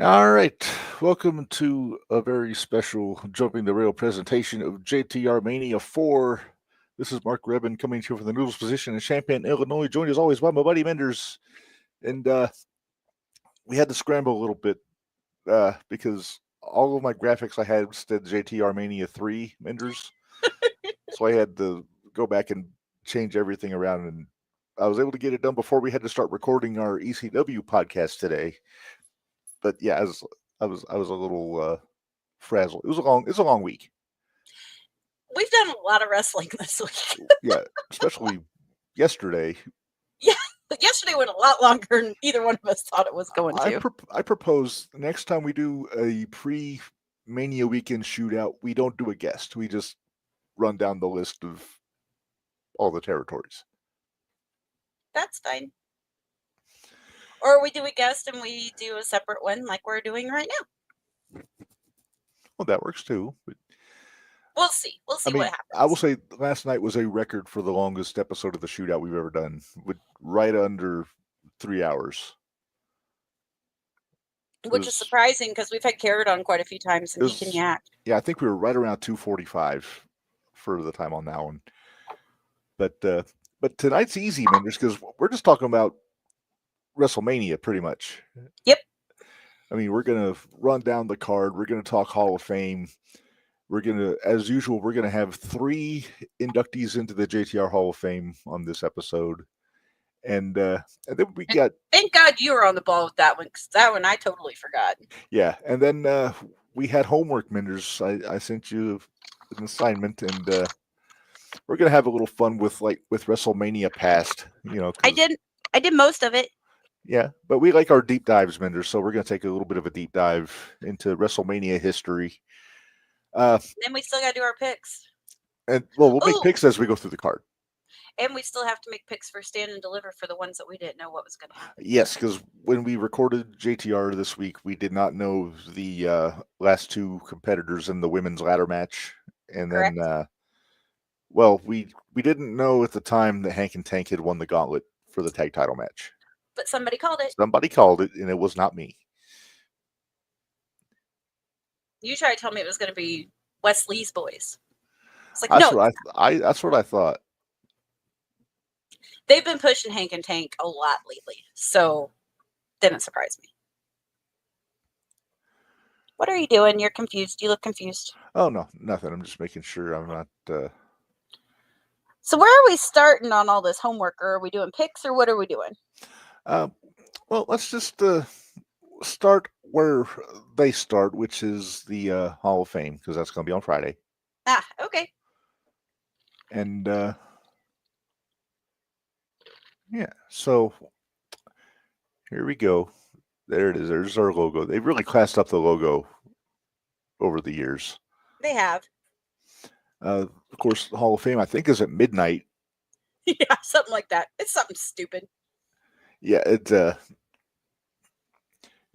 All right, welcome to a very special Jumping the Rail presentation of JTRMania IV. This is Mark Rebin coming to you from the Noodles position in Champaign, Illinois, joined as always by my buddy Menders. And we had to scramble a little bit because all of my graphics I had said JTRMania 3 Menders. So I had to go back and change everything around, and I was able to get it done before we had to start recording our ECW podcast today. But yeah, I was a little frazzled. It's a long week. We've done a lot of wrestling this week. Yeah, especially yesterday. Yeah, yesterday went a lot longer than either one of us thought it was going to. I propose next time we do a pre-Mania weekend shootout, we don't do a guest. We just run down the list of all the territories. That's fine. Or we do a guest and we do a separate one like we're doing right now. Well, that works too. But We'll see. We'll see what happens. I will say last night was a record for the longest episode of the shootout we've ever done, with right under 3 hours. Which is surprising because we've had Carrot on quite a few times and he can yak. Yeah, I think we were right around 2:45 for the time on that one. But tonight's easy, Menders, because we're just talking about WrestleMania pretty much. Yep. I mean, we're going to run down the card. We're going to talk Hall of Fame. We're going to, as usual, we're going to have 3 inductees into the JTR Hall of Fame on this episode. And then we got... Thank God you were on the ball with that one, because that one I totally forgot. Yeah, and then we had homework, Menders. I sent you an assignment, and we're going to have a little fun with WrestleMania past. I did most of it. Yeah, but we like our deep dives, Menders, so we're going to take a little bit of a deep dive into WrestleMania history. Then we still got to do our picks. And we'll make picks as we go through the card. And we still have to make picks for Stand and Deliver for the ones that we didn't know what was going to happen. Yes, because when we recorded JTR this week, we did not know the last 2 competitors in the women's ladder match. And Correct. Then, we didn't know at the time that Hank and Tank had won the gauntlet for the tag title match. But somebody called it. Somebody called it, and it was not me. You tried to tell me it was going to be Wesley's boys. It's like, that's no. That's what I thought. They've been pushing Hank and Tank a lot lately, so didn't surprise me. What are you doing? You're confused. You look confused. Oh, no, nothing. I'm just making sure I'm not... So where are we starting on all this homework? Or are we doing picks, or what are we doing? Well, let's just start where they start, which is the Hall of Fame, because that's going to be on Friday. Ah, okay. And yeah, so here we go. There it is. There's our logo. They've really classed up the logo over the years. They have. Of course, the Hall of Fame, I think, is at midnight. Yeah, something like that. It's something stupid. Yeah, it's Sean,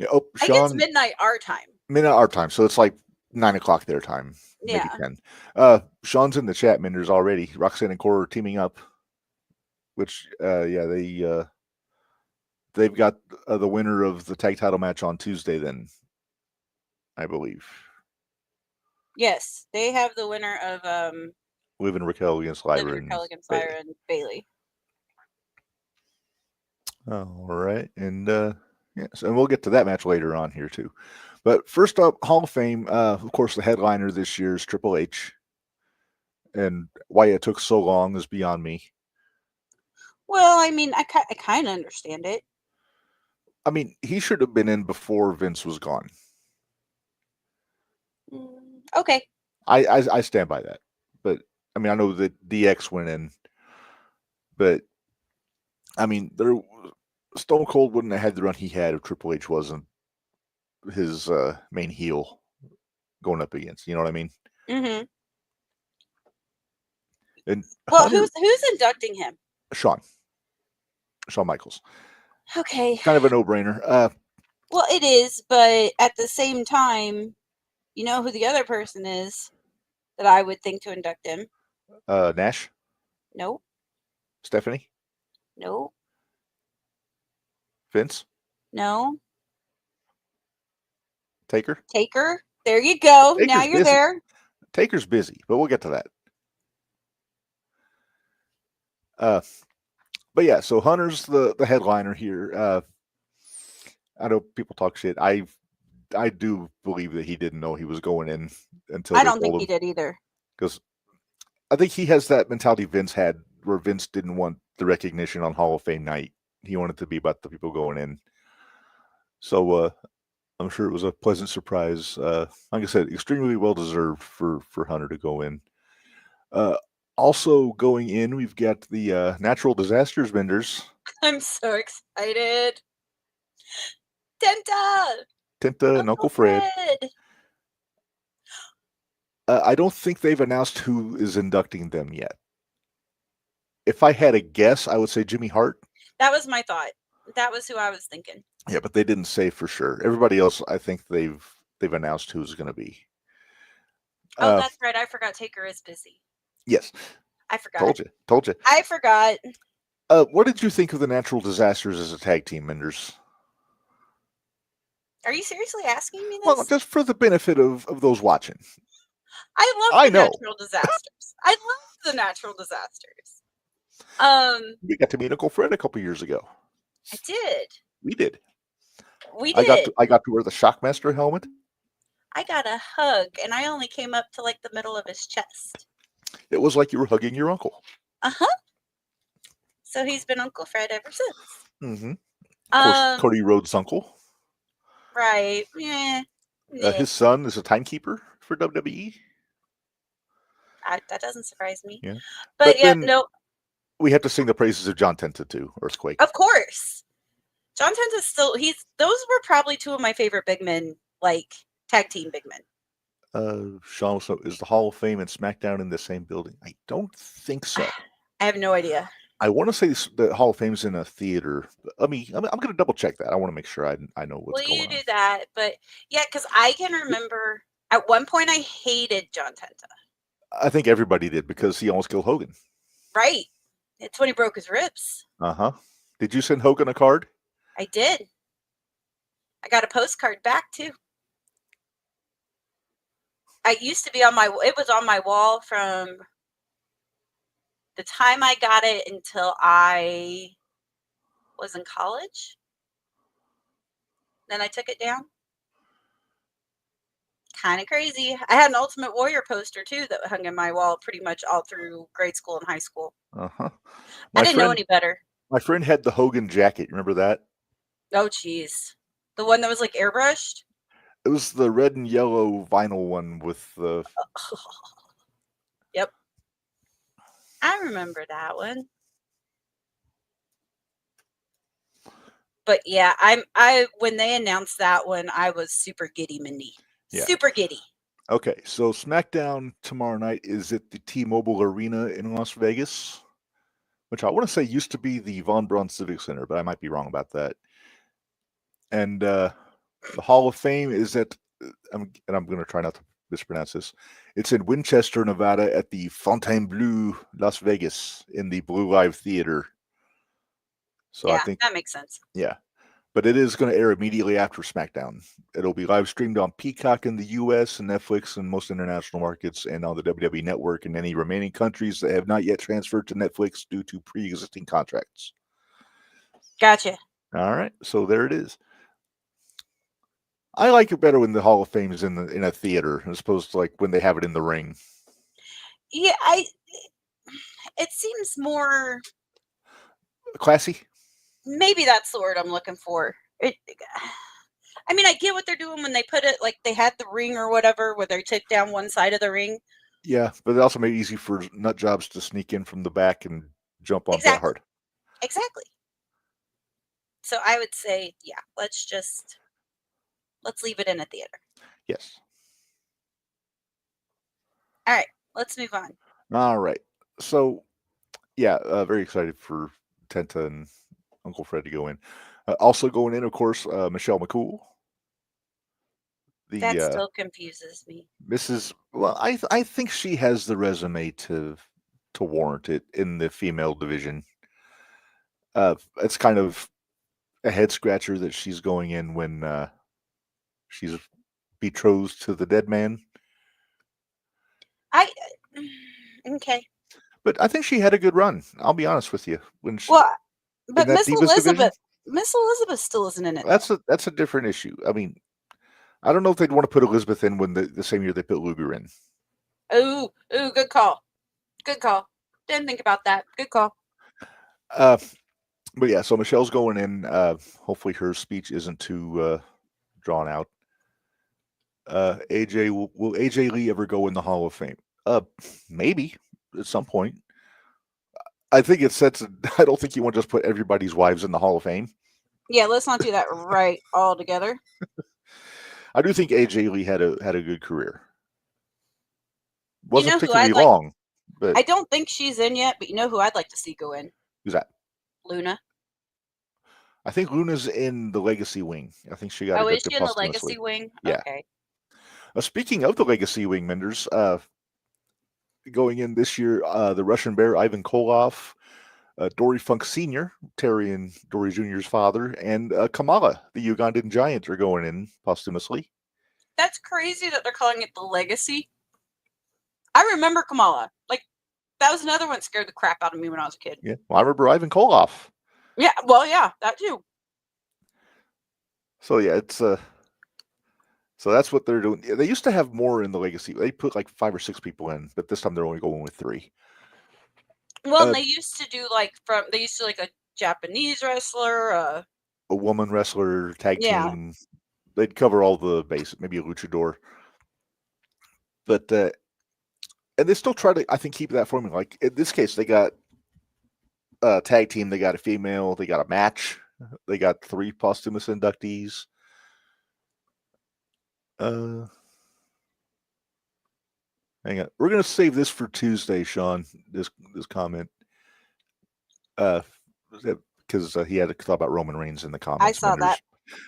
I think it's midnight our time. Midnight our time, so it's like 9 o'clock their time. Yeah. Maybe 10. Sean's in the chat, Menders, already. Roxanne and Cora are teaming up, which they've got the winner of the tag title match on Tuesday. Then, I believe. Yes, they have the winner of Liv and Raquel against Lyra and Bailey. All right, and yes, and we'll get to that match later on here too. But first up, Hall of Fame. Of course, the headliner this year is Triple H, and why it took so long is beyond me. Well, I mean, I kind of understand it. I mean, he should have been in before Vince was gone. Okay. I stand by that. But I mean, I know that DX went in, but I mean, Stone Cold wouldn't have had the run he had if Triple H wasn't his main heel going up against. You know what I mean? Mm-hmm. And well, who's inducting him? Shawn Michaels. Okay. Kind of a no-brainer. Well, it is, but at the same time, you know who the other person is that I would think to induct him? Nash? No. Stephanie? No. Vince? No. Taker? Taker. There you go. Taker's Now you're busy. there. Taker's busy, but we'll get to that. But yeah, so Hunter's the headliner here. I know people talk shit. I do believe that he didn't know he was going in until I they don't think told he him. did either. Because I think he has that mentality Vince had, where Vince didn't want the recognition on Hall of Fame night. He wanted it to be about the people going in. So I'm sure it was a pleasant surprise. Like I said, extremely well deserved for Hunter to go in. Also going in, we've got the natural disasters vendors. I'm so excited. Tenta Tenta and Uncle Fred. I don't think they've announced who is inducting them yet. If I had a guess, I would say Jimmy Hart. That was my thought. That was who I was thinking. Yeah, but they didn't say for sure. Everybody else, I think they've announced who's going to be. Oh, that's right. I forgot Taker is busy. Yes. I forgot. Told you. I forgot. What did you think of the natural disasters as a tag team, Menders? Are you seriously asking me this? Well, just for the benefit of those watching. I love the natural disasters. I love the natural disasters. We got to meet Uncle Fred a couple years ago. I did. We did. We did. I got to wear the Shockmaster helmet. I got a hug, and I only came up to like the middle of his chest. It was like you were hugging your uncle. So he's been Uncle Fred ever since. Mm-hmm. Of course, Cody Rhodes' uncle. Right. Yeah. His son is a timekeeper for WWE. That doesn't surprise me. Yeah. But yeah, no. We have to sing the praises of John Tenta too, Earthquake. Of course. John Tenta still, those were probably two of my favorite big men, like tag team big men. Sean, so is the Hall of Fame and SmackDown in the same building? I don't think so. I have no idea. I want to say the Hall of Fame's in a theater. I'm going to double check that. I want to make sure I know what's going on. Will you do that? But yeah, because I can remember at one point I hated John Tenta. I think everybody did because he almost killed Hogan. Right. It's when he broke his ribs. Uh-huh. Did you send Hogan a card? I did. I got a postcard back too. I used to be it was on my wall from the time I got it until I was in college. Then I took it down. Kind of crazy. I had an Ultimate Warrior poster too that hung in my wall pretty much all through grade school and high school. Uh-huh. I didn't know any better. My friend had the Hogan jacket. Remember that? Oh, geez. The one that was like airbrushed? It was the red and yellow vinyl one with the... Yep. I remember that one. But yeah, when they announced that one, I was super giddy, Mindy. Yeah. Super giddy. Okay, so SmackDown tomorrow night is at the T-Mobile Arena in Las Vegas, which I want to say used to be the Von Braun Civic Center, but I might be wrong about that. And the Hall of Fame is at, and I'm going to try not to mispronounce this, it's in Winchester, Nevada at the Fontainebleau, Las Vegas in the Blue Live Theater. So yeah, I think that makes sense. Yeah. But it is going to air immediately after SmackDown. It'll be live streamed on Peacock in the U.S. and Netflix in most international markets and on the WWE Network in any remaining countries that have not yet transferred to Netflix due to pre-existing contracts. Gotcha. All right. So there it is. I like it better when the Hall of Fame is in a theater as opposed to like when they have it in the ring. Yeah, it seems more classy. Maybe that's the word I'm looking for. I mean, I get what they're doing when they put it, like they had the ring or whatever, where they took down one side of the ring. Yeah, but it also made it easy for nut jobs to sneak in from the back and jump on that hard. Exactly. So I would say, yeah, let's leave it in a theater. Yes. All right, let's move on. All right. So, yeah, very excited for Tenta and Uncle Fred to go in. Also going in, of course, Michelle McCool. That still confuses me. Mrs. Well, I think she has the resume to warrant it in the female division. It's kind of a head scratcher that she's going in when she's betrothed to the dead man. Okay. But I think she had a good run. I'll be honest with you. When she, Well, in but that Miss Divas division, Elizabeth still isn't in it. Though. that's a different issue. I mean, I don't know if they'd want to put Elizabeth in when the same year they put Luger in. Ooh, good call. Good call. Didn't think about that. Good call. But yeah, so Michelle's going in. Hopefully her speech isn't too drawn out. AJ, will AJ Lee ever go in the Hall of Fame? Maybe at some point. I think it sets. I don't think you want to just put everybody's wives in the Hall of Fame. Yeah, let's not do that right all together. I do think AJ Lee had a good career. Wasn't You know particularly long, but I don't think she's in yet, but you know who I'd like to see go in? who's that? Luna. I think Luna's in the Legacy Wing. I think she got Oh, is inducted she in the posthumously. Legacy Wing? Yeah. Okay. Speaking of the Legacy Wing, Menders, going in this year, the Russian Bear Ivan Koloff, Dory Funk Sr., Terry and Dory Jr.'s father, and Kamala, the Ugandan giant, are going in posthumously. That's crazy that they're calling it the Legacy. I remember Kamala. Like, that was another one that scared the crap out of me when I was a kid. Yeah, well, I remember Ivan Koloff. Yeah, well, yeah, that too. So yeah, it's so that's what they're doing. They used to have more in the Legacy. They put like 5 or 6 people in, but this time they're only going with 3. Well, and they used to do like a Japanese wrestler, a woman wrestler, tag yeah. team. They'd cover all the bases, maybe a luchador. But and they still try to, I think, keep that formula. Like in this case, they got a tag team, they got a female, they got a match, they got 3 posthumous inductees. Hang on, we're gonna save this for Tuesday, Sean. This comment, because he had to talk about Roman Reigns in the comments. I saw that,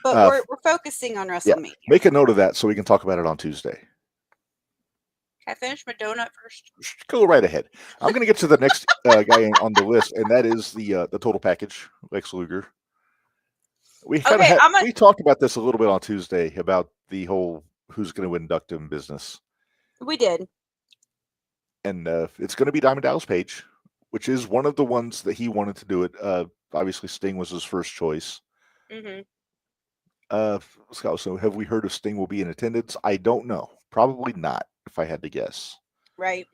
but we're focusing on WrestleMania. Yeah, make a note of that so we can talk about it on Tuesday. Can I finish my donut first? Go right ahead. I'm going to get to the next guy on the list, and that is the total package, Lex Luger. We talked about this a little bit on Tuesday about the whole who's going to induct him business. We did, and it's going to be Diamond Dallas Page, which is one of the ones that he wanted to do it. Obviously, Sting was his first choice. Mm-hmm. Scott, so have we heard if Sting will be in attendance? I don't know. Probably not, if I had to guess. Right.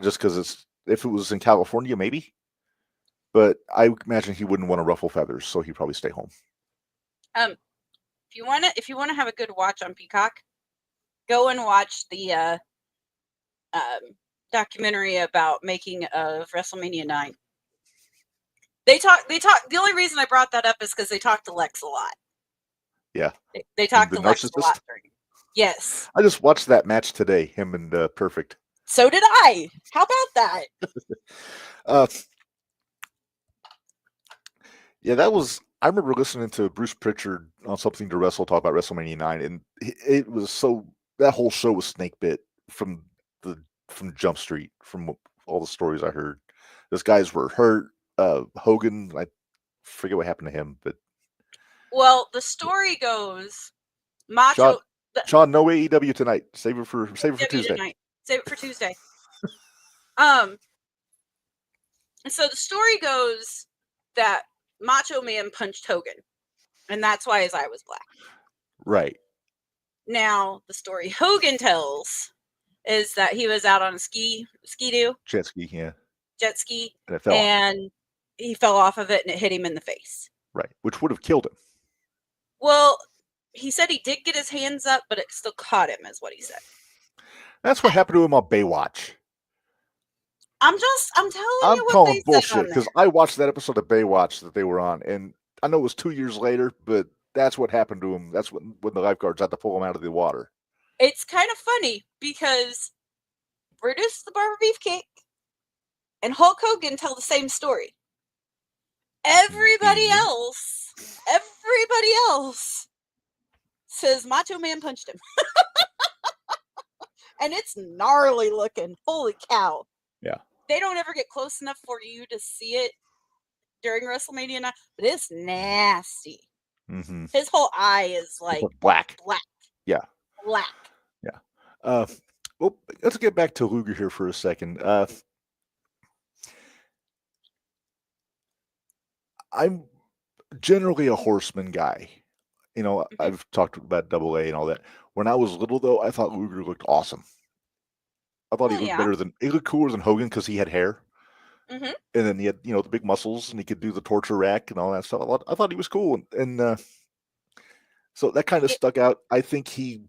Just because if it was in California, maybe. But I imagine he wouldn't want to ruffle feathers, so he'd probably stay home. If you want to have a good watch on Peacock, go and watch the documentary about making of WrestleMania 9. They talk. The only reason I brought that up is because they talked to Lex a lot. Yeah. They talked to Lex a lot. Yes. I just watched that match today, him and Perfect. So did I. How about that? Yeah, that was. I remember listening to Bruce Pritchard on Something to Wrestle talk about WrestleMania 9, and it was so. That whole show was snake bit from Jump Street, from all the stories I heard. Those guys were hurt. Hogan, I forget what happened to him, but. Well, the story goes, Macho. Sean, no AEW tonight. Save it for Tuesday. Tonight. Save it for Tuesday. So the story goes that Macho Man punched Hogan, and that's why his eye was black. Right. Now, the story Hogan tells is that he was out on a ski-doo. Jet ski, yeah. Jet ski. And it fell off. He fell off of it, and it hit him in the face. Right, which would have killed him. Well, he said he did get his hands up, but it still caught him, is what he said. That's what happened to him on Baywatch. I'm telling you what they bullshit because I watched that episode of Baywatch that they were on, and I know it was 2 years later, but that's what happened to him. That's when the lifeguards had to pull him out of the water. It's kind of funny because Brutus the Barber Beefcake and Hulk Hogan tell the same story. Everybody else says Macho Man punched him. And it's gnarly looking. Holy cow. Yeah. They don't ever get close enough for you to see it during WrestleMania 9, but it's nasty. Mm-hmm. His whole eye is like black. Black. Yeah. black. Yeah. Well, let's get back to Luger here for a second. I'm generally a Horseman guy. I've talked about Double A and all that. When I was little, though, I thought Luger looked awesome. I thought he looked better than he looked cooler than Hogan because he had hair, Mm-hmm. and then he had the big muscles, and he could do the torture rack and all that stuff. I thought he was cool, and so that kind of stuck out. I think he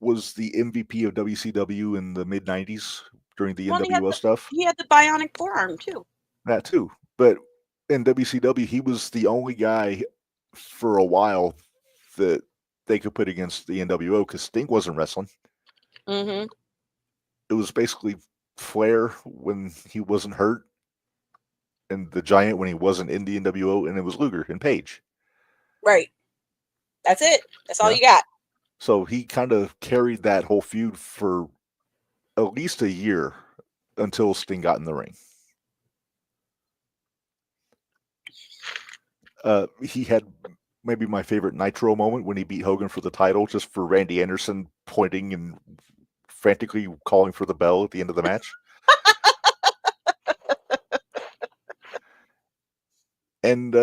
was the MVP of WCW in the mid '90s during the NWO stuff. He had the bionic forearm too. That too, but in WCW, he was the only guy for a while that they could put against the NWO because Sting wasn't wrestling. Mm-hmm. It was basically Flair when he wasn't hurt, and the Giant when he wasn't in the NWO, and it was Luger and Page. Right. That's it. That's all you got. So he kind of carried that whole feud for at least a year until Sting got in the ring. He had maybe my favorite Nitro moment when he beat Hogan for the title, just for Randy Anderson pointing and frantically calling for the bell at the end of the match. And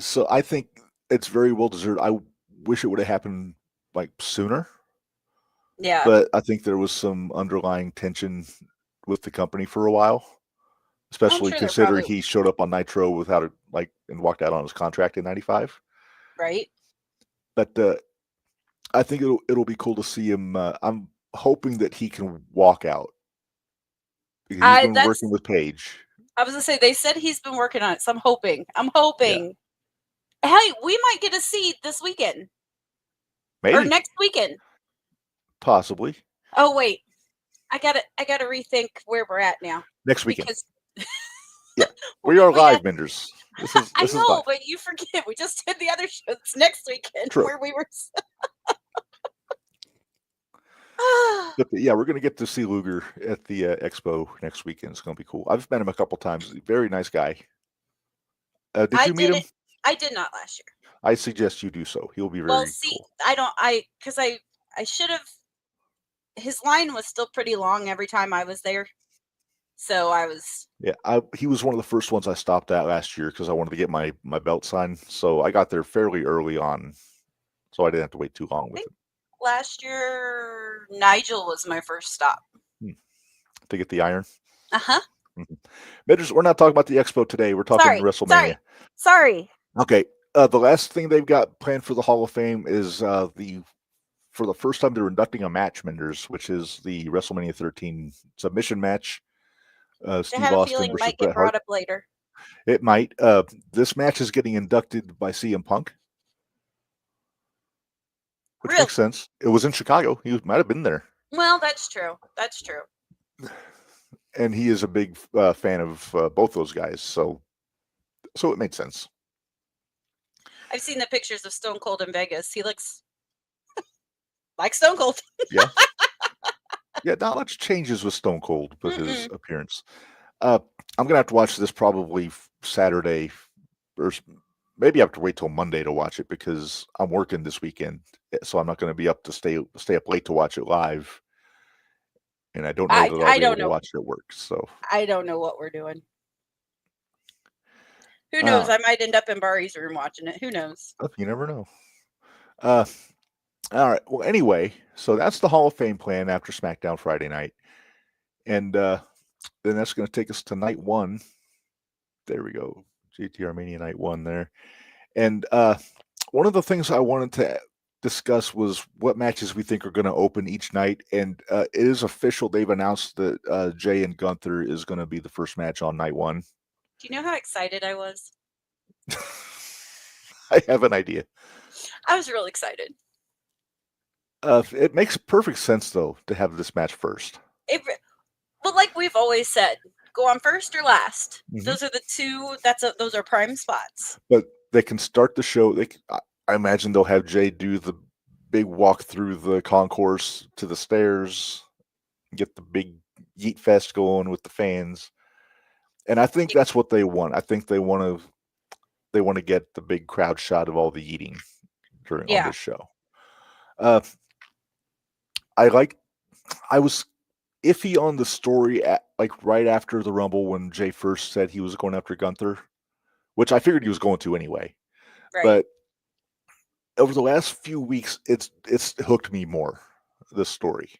so I think it's very well deserved. I wish it would have happened like sooner. Yeah. But I think there was some underlying tension with the company for a while, especially considering he showed up on Nitro without and walked out on his contract in '95. Right. But I think it'll be cool to see him. I'm hoping that he can walk out. He's been working with Paige. I was gonna say they said he's been working on it, so I'm hoping. Yeah. Hey, we might get a seed this weekend. Maybe. Or next weekend. Possibly. Oh wait. I gotta rethink where we're at now. Next weekend. Yeah. We are live, Menders. I know, but you forget we just did the other shows next weekend. True. Where we were. But yeah, we're gonna get to see Luger at the expo next weekend. It's gonna be cool. I've met him a couple times. Very nice guy. Did you meet him? I did not last year. I suggest you do so. He'll be very cool. I should have. His line was still pretty long every time I was there, so I was. Yeah, he was one of the first ones I stopped at last year because I wanted to get my belt signed. So I got there fairly early on, so I didn't have to wait too long with him. Last year, Nigel was my first stop. To get the iron? Uh-huh. Mm-hmm. We're not talking about the expo today. We're talking WrestleMania. Sorry. Okay. The last thing they've got planned for the Hall of Fame is for the first time they're inducting a match, Menders, which is the WrestleMania 13 submission match. Steve Austin versus might Bret get brought Hart. up later. It might. This match is getting inducted by CM Punk. Which makes sense. It was in Chicago. He might have been there. Well, that's true. And he is a big fan of both those guys, so it made sense. I've seen the pictures of Stone Cold in Vegas. He looks like Stone Cold. Yeah. Yeah, not much changes with Stone Cold with his appearance. I'm going to have to watch this probably Saturday, or maybe I have to wait till Monday to watch it because I'm working this weekend, so I'm not going to be up to stay up late to watch it live. And I don't know that I'll be able to watch it at work. So I don't know what we're doing. Who knows? I might end up in Barry's room watching it. Who knows? You never know. All right. Well, anyway, so that's the Hall of Fame plan after SmackDown Friday night. And then that's going to take us to night one. There we go. JTRMania night one there. And one of the things I wanted to discuss was what matches we think are going to open each night. And it is official. They've announced that Jay and Gunther is going to be the first match on night one. Do you know how excited I was? I have an idea. I was real excited. It makes perfect sense, though, to have this match first. Well, like we've always said, go on first or last. Mm-hmm. Those are the two. Those are prime spots. But they can start the show. I imagine they'll have Jay do the big walk through the concourse to the stairs, get the big yeet fest going with the fans. And I think that's what they want. I think they want to get the big crowd shot of all the eating on this show. was iffy on the story right after the Rumble when Jay first said he was going after Gunther, which I figured he was going to anyway. Right. But over the last few weeks, it's hooked me more, this story.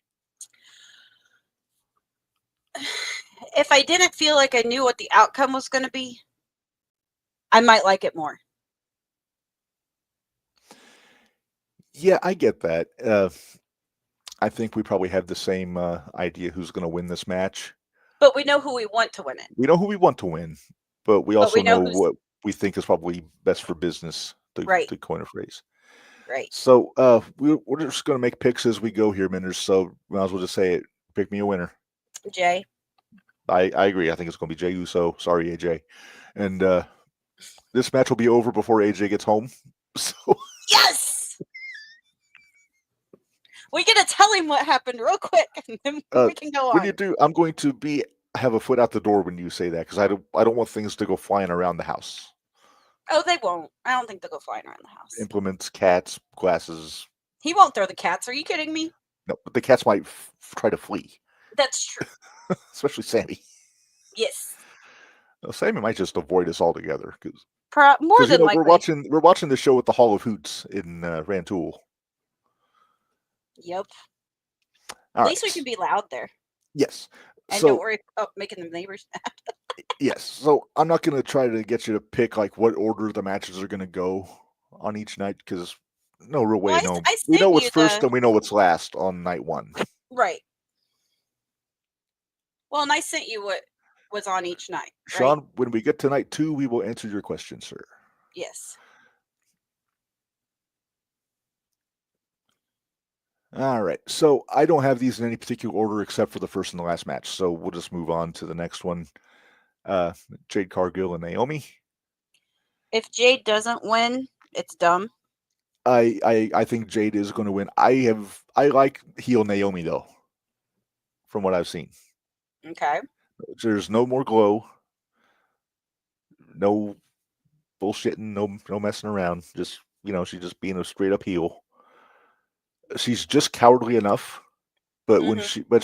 If I didn't feel like I knew what the outcome was going to be, I might like it more. Yeah, I get that. I think we probably have the same idea who's going to win this match. But we know who we want to win it. We know who we want to win, but we also know know who's- what we think is probably best for business, to coin a phrase. Right. So we're just going to make picks as we go here, Menders. So we might as well just say it. Pick me a winner. Jay. I agree. I think it's going to be Jey Uso. Sorry, AJ. And this match will be over before AJ gets home. So Yes! We got to tell him what happened real quick, and then we can go on. When you do, I'm going to have a foot out the door when you say that, because I don't want things to go flying around the house. Oh, they won't. I don't think they'll go flying around the house. Implements, cats, glasses. He won't throw the cats. Are you kidding me? No, but the cats might try to flee. That's true. Especially Sammy. Yes. No, Sammy might just avoid us altogether, because more than likely. we're watching the show at the Hall of Hoots in Rantoul. Yep. All At least we can be loud there. Yes. And don't worry about making the neighbors mad. Yes. So I'm not going to try to get you to pick like what order the matches are going to go on each night, because no real way. Well, we know what's first and we know what's last on night one. Right. Well, and I sent you what was on each night. Sean, right? When we get to night 2, we will answer your question, sir. Yes. All right. So I don't have these in any particular order except for the first and the last match. So we'll just move on to the next one. Jade Cargill and Naomi. If Jade doesn't win, it's dumb. I think Jade is going to win. I like heel Naomi though, from what I've seen. Okay. There's no more glow. No bullshitting, no messing around. Just, she's just being a straight up heel. She's just cowardly enough, but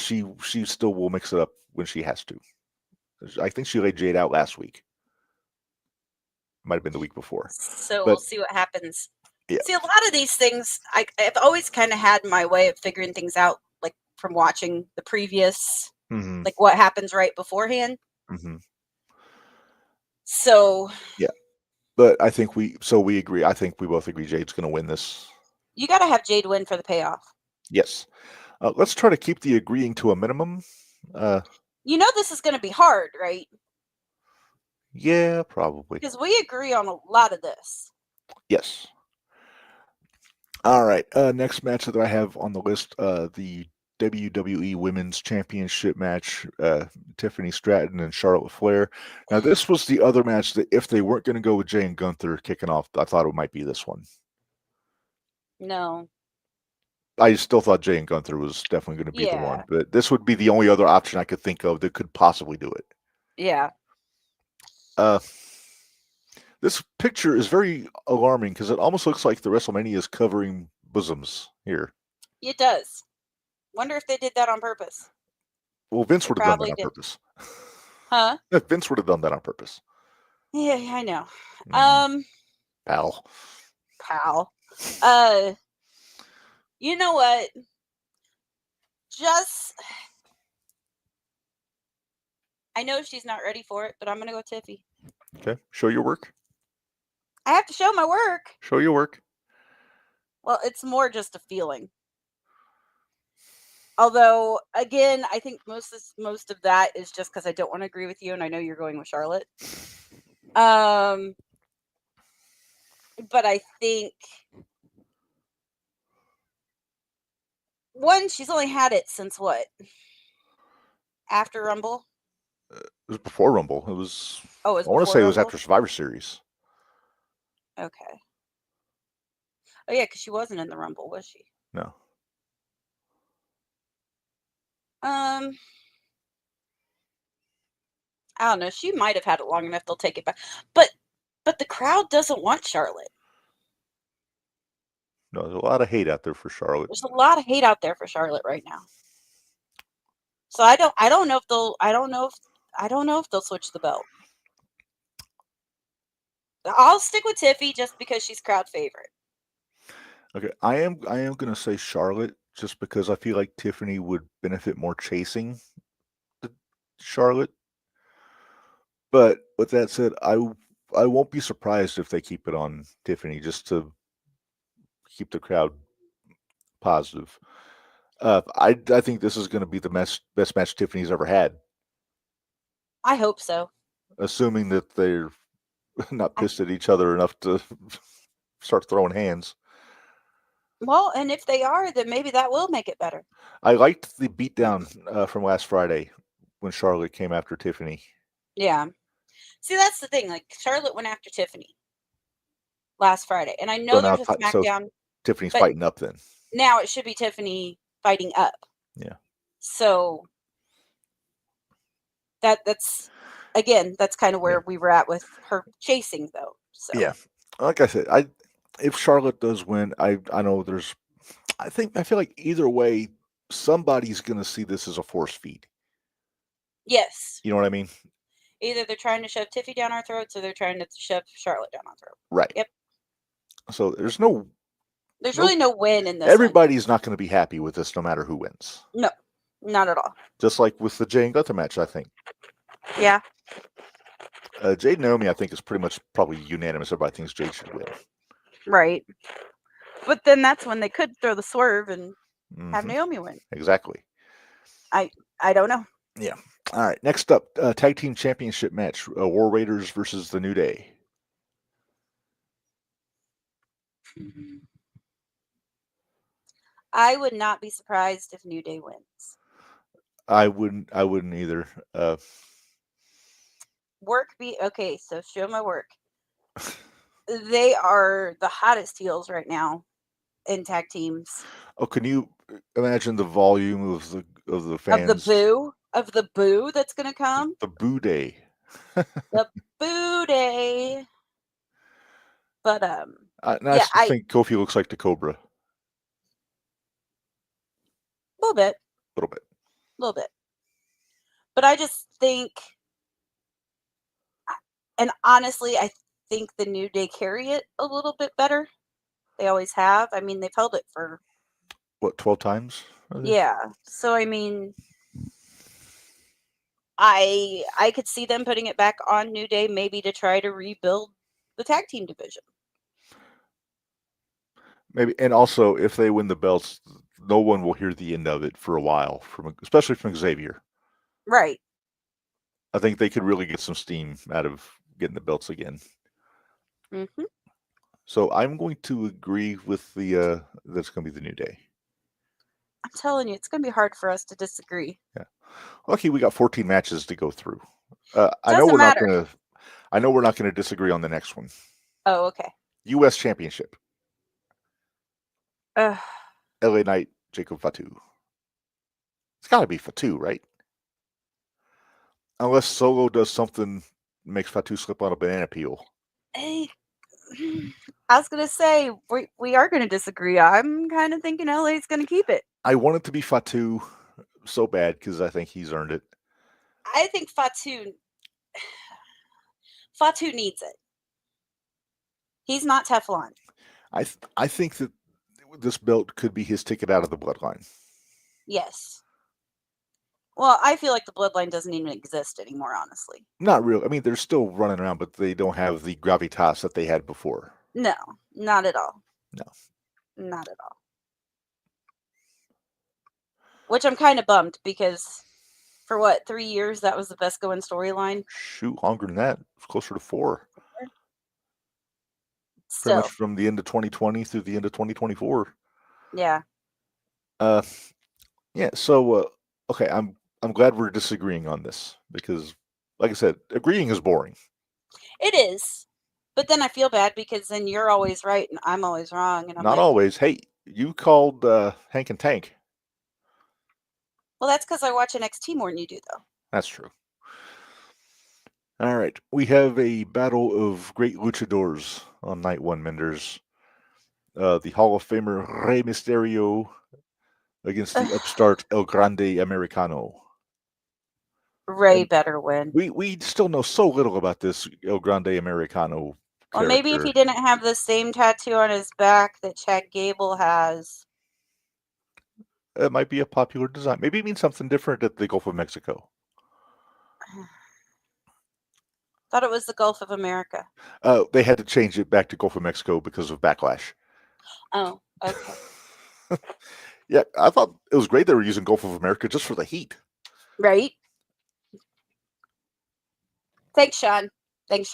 she still will mix it up when she has to. I think she laid Jade out last week. Might have been the week before. So we'll see what happens. Yeah. See, a lot of these things, I've always kind of had my way of figuring things out, like from watching the previous, like what happens right beforehand. Mm-hmm. So. Yeah. But I think we agree. I think we both agree Jade's going to win this. You got to have Jade win for the payoff. Yes. Let's try to keep the agreeing to a minimum. This is going to be hard, right? Yeah, probably. Because we agree on a lot of this. Yes. All right. Next match that I have on the list, the WWE Women's Championship match, Tiffany Stratton and Charlotte Flair. Now, this was the other match that if they weren't going to go with Jay and Gunther kicking off, I thought it might be this one. No. I still thought Jay and Gunther was definitely going to be the one, but this would be the only other option I could think of that could possibly do it. Yeah. This picture is very alarming because it almost looks like the Wrestlemania is covering bosoms here. It does. Wonder if they did that on purpose. Well, Vince would have done that on purpose. Huh? Vince would have done that on purpose. Yeah, I know. Pal. You know what? I know she's not ready for it, but I'm going to go Tiffy. Okay. Show your work. I have to show my work. Show your work. Well, it's more just a feeling. Although, again, I think most of that is just because I don't want to agree with you, and I know you're going with Charlotte. But I think she's only had it since what? After Rumble? It was before Rumble. It was. Oh, it was. I want to say Rumble? It was after Survivor Series. Okay. Oh yeah, because she wasn't in the Rumble, was she? No. I don't know. She might have had it long enough. They'll take it back, but the crowd doesn't want Charlotte. No, there's a lot of hate out there for Charlotte. There's a lot of hate out there for Charlotte right now. So I don't know if they'll switch the belt. I'll stick with Tiffy just because she's crowd favorite. Okay, I am going to say Charlotte just because I feel like Tiffany would benefit more chasing Charlotte. But with that said, I won't be surprised if they keep it on Tiffany just to keep the crowd positive. I think this is going to be the best match Tiffany's ever had, I hope so. assuming that they're not pissed at each other enough to start throwing hands. Well, and if they are, then maybe that will make it better. I liked the beatdown from last Friday when Charlotte came after Tiffany. Yeah. See, that's the thing. Like, Charlotte went after Tiffany last Friday. And I know there's a SmackDown. Tiffany's fighting up then. Now it should be Tiffany fighting up. Yeah. So that's kind of where we were at with her chasing, though. So yeah, like I said, if Charlotte does win, I know I feel like either way, somebody's going to see this as a force feed. Yes. You know what I mean? Either they're trying to shove Tiffy down our throats or they're trying to shove Charlotte down our throat. Right. Yep. So there's really no win in this. Everybody's not going to be happy with this no matter who wins. No, not at all. Just like with the Jay and Gunther match, I think. Yeah. Jade and Naomi, I think, is pretty much probably unanimous. Everybody thinks Jade should win. Right. But then that's when they could throw the swerve and have Naomi win. Exactly. I don't know. Yeah. All right. Next up, tag team championship match: War Raiders versus the New Day. I would not be surprised if New Day wins. I wouldn't either. Okay, so show my work. They are the hottest heels right now in tag teams. Oh, can you imagine the volume of the fans? Of the boo that's going to come? The boo day. The boo day. But I think Kofi looks like the Cobra. A little bit. A little bit. But I just think, and honestly, I think the New Day carry it a little bit better. They always have. I mean, they've held it for 12 times? Yeah. So I mean, I could see them putting it back on New Day, maybe to try to rebuild the tag team division. Maybe, and also if they win the belts, no one will hear the end of it for a while, especially from Xavier. Right. I think they could really get some steam out of getting the belts again. Mm-hmm. So I'm going to agree with that's going to be the New Day. I'm telling you, it's going to be hard for us to disagree. Yeah. Lucky we got 14 matches to go through. I know we're not going to disagree on the next one. Oh, okay. U.S. Championship. LA Knight, Jacob Fatu. It's got to be Fatu, right? Unless Solo does something makes Fatu slip on a banana peel. Hey, I was going to say, we are going to disagree. I'm kind of thinking LA's going to keep it. I want it to be Fatu so bad because I think he's earned it. I think Fatu needs it. He's not Teflon. I think that this belt could be his ticket out of the bloodline. Yes. Well, I feel like the bloodline doesn't even exist anymore, honestly. Not really. I mean, they're still running around, but they don't have the gravitas that they had before. No, not at all. No. Not at all. Which I'm kind of bummed because for 3 years, that was the best going storyline? Shoot, longer than that. It's closer to 4. Still. Pretty much from the end of 2020 through the end of 2024. Yeah. Yeah, so, okay, I'm glad we're disagreeing on this because, like I said, agreeing is boring. It is. But then I feel bad because then you're always right and I'm always wrong. And I'm Not always. Hey, you called Hank and Tank. Well, that's because I watch NXT more than you do, though. That's true. All right. We have a battle of great luchadors on night one, Menders. the Hall of Famer Rey Mysterio against the upstart El Grande Americano. Ray And better win. we still know so little about this El Grande Americano Well, maybe if he character. didn't have the same tattoo on his back that Chad Gable has. It might be a popular design. Maybe it means something different at the Gulf of Mexico. Thought it was the Gulf of America. They had to change it back to Gulf of Mexico because of backlash. Oh, okay. Yeah, I thought it was great they were using Gulf of America just for the heat. Right? Thanks, Sean. Thanks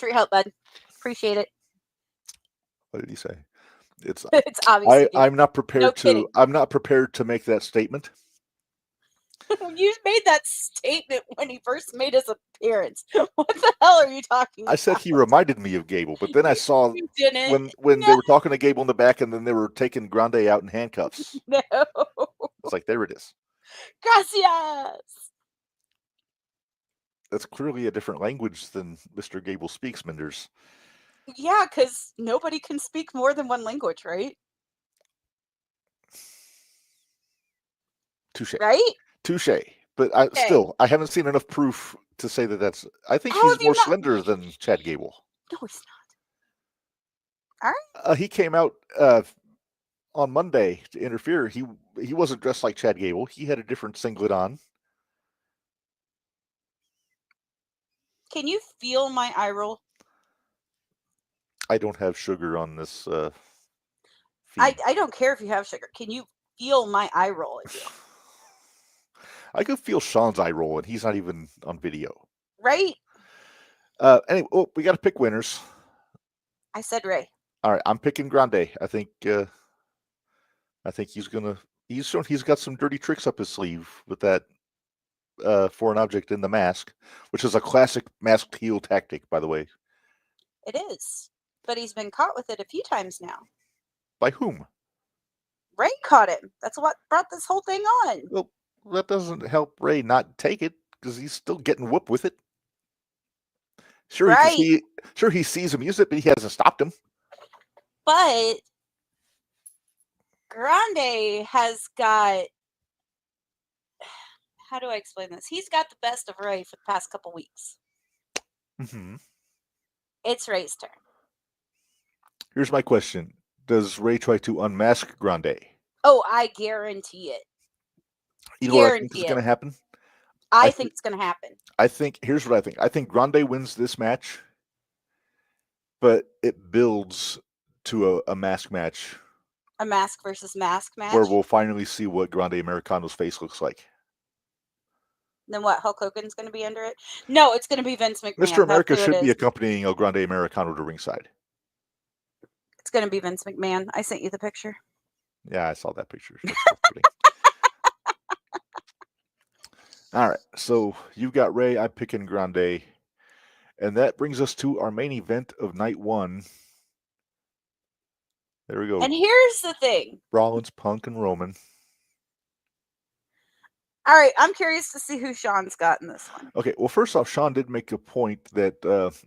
for your help, bud. Appreciate it. What did he say? It's It's obviously I'm not prepared No to kidding. I'm not prepared to make that statement. You made that statement when he first made his appearance. What the hell are you talking about? I said he reminded me of Gable, but then I saw You didn't. when No. they were talking to Gable in the back and then they were taking Grande out in handcuffs. No. It's like, there it is. Gracias. That's clearly a different language than Mr. Gable speaks, Menders. Yeah, because nobody can speak more than one language, right? Touche. Right? Touche. But I haven't seen enough proof to say that that's. I think How he's have you more not- slender than Chad Gable. No, he's not. All right. He came out on Monday to interfere. He wasn't dressed like Chad Gable. He had a different singlet on. Can you feel my eye roll? I don't have sugar on this feed. I don't care if you have sugar. Can you feel my eye roll at you? I could feel Sean's eye roll, and he's not even on video. Right? Anyway, we got to pick winners. I said Ray. All right, I'm picking Grande. I think he's gonna. He's got some dirty tricks up his sleeve with that foreign object in the mask, which is a classic masked heel tactic, by the way. It is. But he's been caught with it a few times now. By whom? Ray caught him. That's what brought this whole thing on. Well, that doesn't help Ray not take it because he's still getting whooped with it. Sure, Right. he sees him use it, but he hasn't stopped him. But Grande has got, how do I explain this? He's got the best of Ray for the past couple weeks. Mm-hmm. It's Ray's turn. Here's my question. Does Ray try to unmask Grande? Oh, I guarantee it. You know what I think is going to happen? I think it's going to happen. Here's what I think. I think Grande wins this match, but it builds to a mask match. A mask versus mask match? Where we'll finally see what Grande Americano's face looks like. Then what? Hulk Hogan's going to be under it? No, it's going to be Vince McMahon. Mr. America should be accompanying El Grande Americano to ringside. It's going to be Vince McMahon. I sent you the picture. Yeah, I saw that picture. All right, so you got Ray. I'm picking Grande. And that brings us to our main event of night one. There we go. And here's the thing. Rollins, Punk, and Roman. All right, I'm curious to see who Sean's got in this one. Okay, well, first off, Sean did make a point that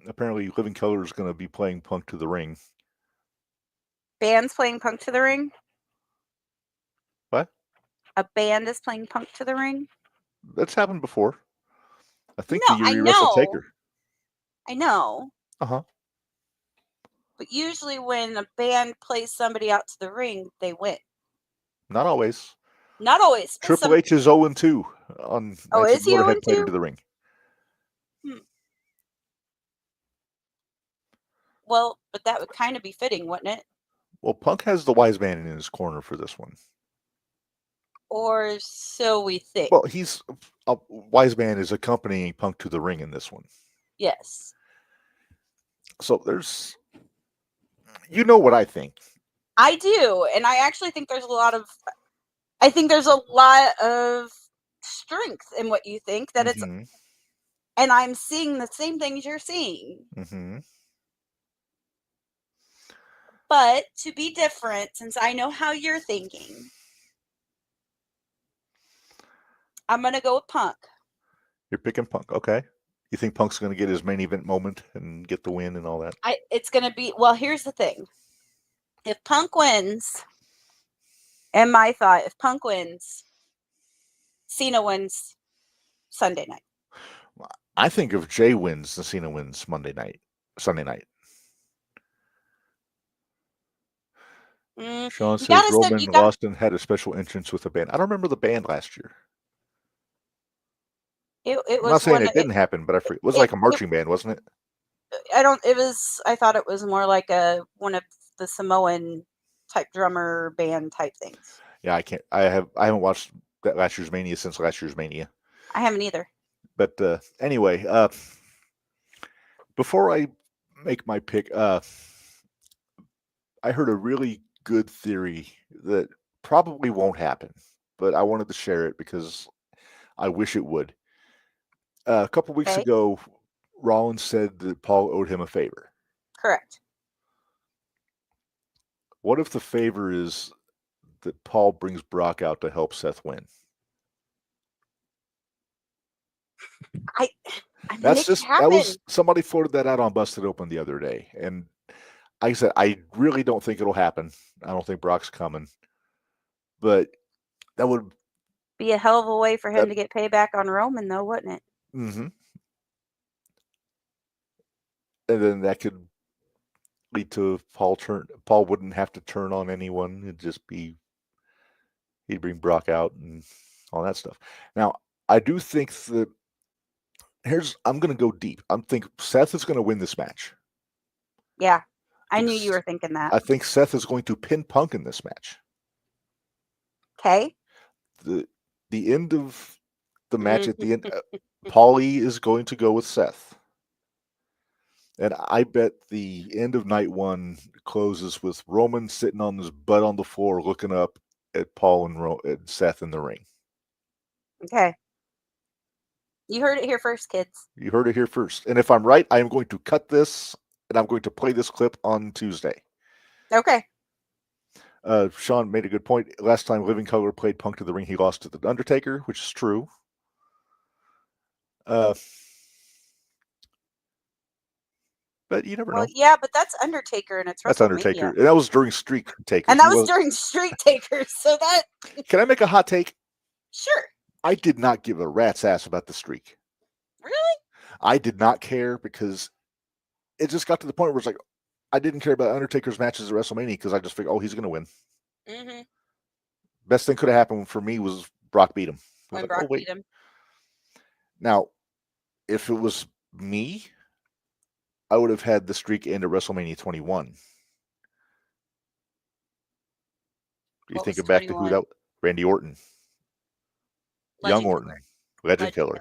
apparently Living Color is going to be playing Punk to the ring. Band's playing Punk to the ring? What? A band is playing Punk to the ring? That's happened before. I think No, the year I you know. wrestled Taker. I know. Uh-huh. But usually when a band plays somebody out to the ring, they win. Not always. Not always. Triple H is 0-2 on is he Motorhead played 0-2? him to the ring. Well, but that would kind of be fitting, wouldn't it? Well, Punk has the wise man in his corner for this one. Or so we think. Well, he's a wise man is accompanying Punk to the ring in this one. Yes. So there's, you know what I think. I do, and I actually think there's a lot of strength in what you think that it's, and I'm seeing the same things you're seeing. Mm-hmm. But to be different, since I know how you're thinking, I'm going to go with Punk. You're picking Punk. Okay. You think Punk's going to get his main event moment and get the win and all that? It's going to be, well, here's the thing. If Punk wins, and my thought, if Punk wins, Cena wins Sunday night. I think if Jay wins, then Cena wins Sunday night. Sean says Roman lost and had a special entrance with a band. I don't remember the band last year. It was I'm not saying it didn't happen, but I forget. It was like a marching band, wasn't it? I thought it was more like one of the Samoan type drummer band type things. Yeah, I haven't watched that last year's Mania since last year's Mania. I haven't either. But anyway, before I make my pick, I heard a really good theory that probably won't happen, but I wanted to share it because I wish it would. A couple weeks ago, Rollins said that Paul owed him a favor. Correct. What if the favor is that Paul brings Brock out to help Seth win? That was somebody floated that out on Busted Open the other day, and like I said, I really don't think it'll happen. I don't think Brock's coming, but that would be a hell of a way for him to get payback on Roman, though, wouldn't it? Mm-hmm. And then that could lead to Paul wouldn't have to turn on anyone. It'd just be he'd bring Brock out and all that stuff. Now, I do think that I'm going to go deep. I'm thinking Seth is going to win this match. Yeah, I knew you were thinking that. I think Seth is going to pin Punk in this match. Okay. The end of the match at the end, Paulie is going to go with Seth. And I bet the end of night one closes with Roman sitting on his butt on the floor looking up at Paul and Seth in the ring. Okay. You heard it here first, kids. You heard it here first. And if I'm right, I am going to cut this and I'm going to play this clip on Tuesday. Okay. Sean made a good point. Last time Living Color played Punk to the ring, he lost to The Undertaker, which is true. But you never know. Yeah, but that's Undertaker, and it's WrestleMania. That's Undertaker. And that was during Streak Taker. And that was during Streak Taker, so that... Can I make a hot take? Sure. I did not give a rat's ass about the streak. Really? I did not care because it just got to the point where it's like, I didn't care about Undertaker's matches at WrestleMania because I just figured, he's going to win. Mm-hmm. Best thing could have happened for me was Brock beat him. When Brock beat him. Now, if it was me, I would have had the streak end at WrestleMania 21. You thinking back to who that? Randy Orton. Young Orton. Legend Killer.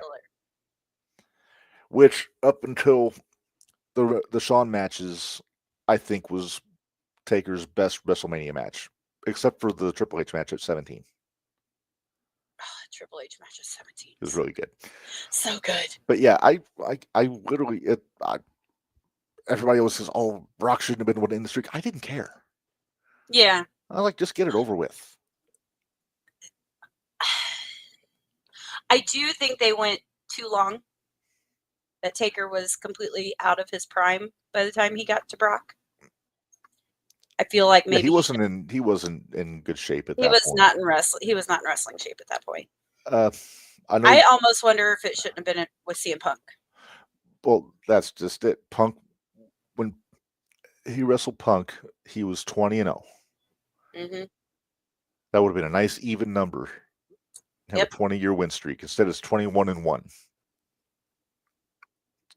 Which, up until the Shawn matches, I think was Taker's best WrestleMania match, except for the Triple H match at 17. Triple H match at 17. It was really good. So good. But yeah, I literally, everybody always says, Brock shouldn't have been winning the streak. I didn't care. Yeah. I like, just get it over with. I do think they went too long. That Taker was completely out of his prime by the time he got to Brock. I feel like maybe he wasn't in good shape at that point. He was not in wrestling shape at that point. I almost wonder if it shouldn't have been with CM Punk. Well, that's just it. Punk, when he wrestled Punk, he was 20-0. Mm-hmm. That would have been a nice even number. Have a 20-year win streak. Instead, it's 21-1.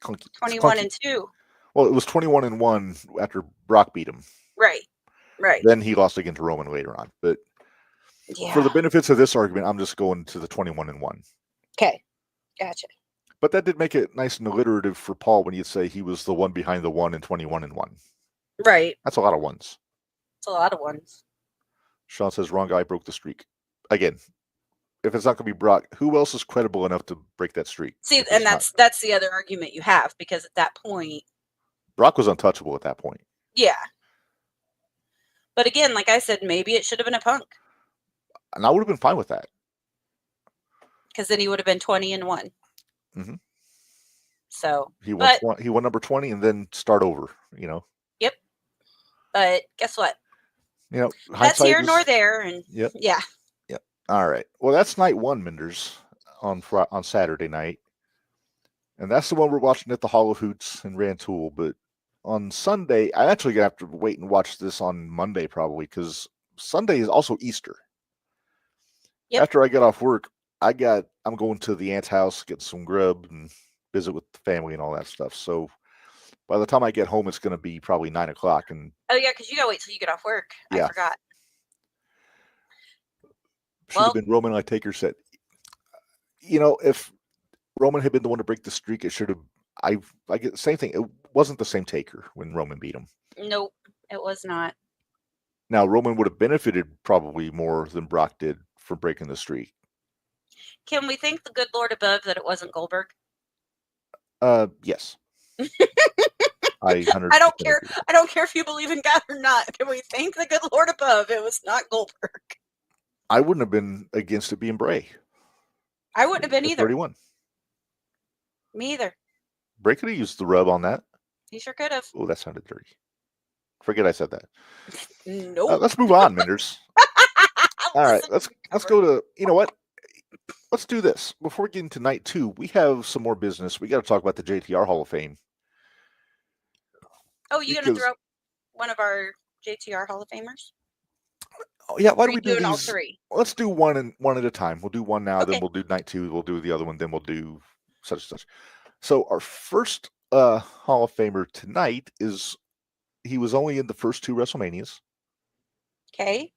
21-2. Well, it was 21-1 after Brock beat him. Right. Then he lost again to Roman later on. But for the benefits of this argument, I'm just going to the 21-1. Okay, gotcha. But that did make it nice and alliterative for Paul when you say he was the one behind the one in 21-1. Right. That's a lot of ones. It's a lot of ones. Sean says, wrong guy broke the streak. Again, if it's not going to be Brock, who else is credible enough to break that streak? See, and that's the other argument you have, because at that point, Brock was untouchable at that point. Yeah. But again, like I said, maybe it should have been a Punk. And I would have been fine with that. Because then he would have been 20-1. Mm-hmm. So he won number 20 and then start over, Yep. But guess what? You know, That's hindsight here is, nor there, and Yep. yeah. Yep. All right. Well, that's night one, Menders, on Saturday night, and that's the one we're watching at the Hall of Hoots in Rantoul. But on Sunday, I actually gonna have to wait and watch this on Monday probably because Sunday is also Easter. Yep. After I get off work, I'm going to the aunt's house, get some grub, and visit with the family and all that stuff. So by the time I get home, it's going to be probably 9 o'clock. And Oh yeah, because you gotta wait till you get off work. Yeah. I forgot. should have been Roman. I take her said, if Roman had been the one to break the streak, it should have. I get the same thing. It wasn't the same taker when Roman beat him. Nope, it was not. Now Roman would have benefited probably more than Brock did for breaking the streak. Can we thank the good Lord above that it wasn't Goldberg? Yes. I don't care. Agree. I don't care if you believe in God or not. Can we thank the good Lord above? It was not Goldberg. I wouldn't have been against it being Bray. I wouldn't have been either. 31. Me either. Bray could have used the rub on that. He sure could have. Oh, that sounded dirty. Forget I said that. Nope. Let's move on, Menders. All right, let's go to, you know what? Let's do this. Before we get into night two, we have some more business. We got to talk about the JTR Hall of Fame. Oh, you going to throw one of our JTR Hall of Famers? Oh, yeah. Why do we do these? All three? Let's do one at a time. We'll do one now, Okay. Then we'll do night two. We'll do the other one, then we'll do such and such. So our first Hall of Famer tonight he was only in the first two WrestleManias. Okay.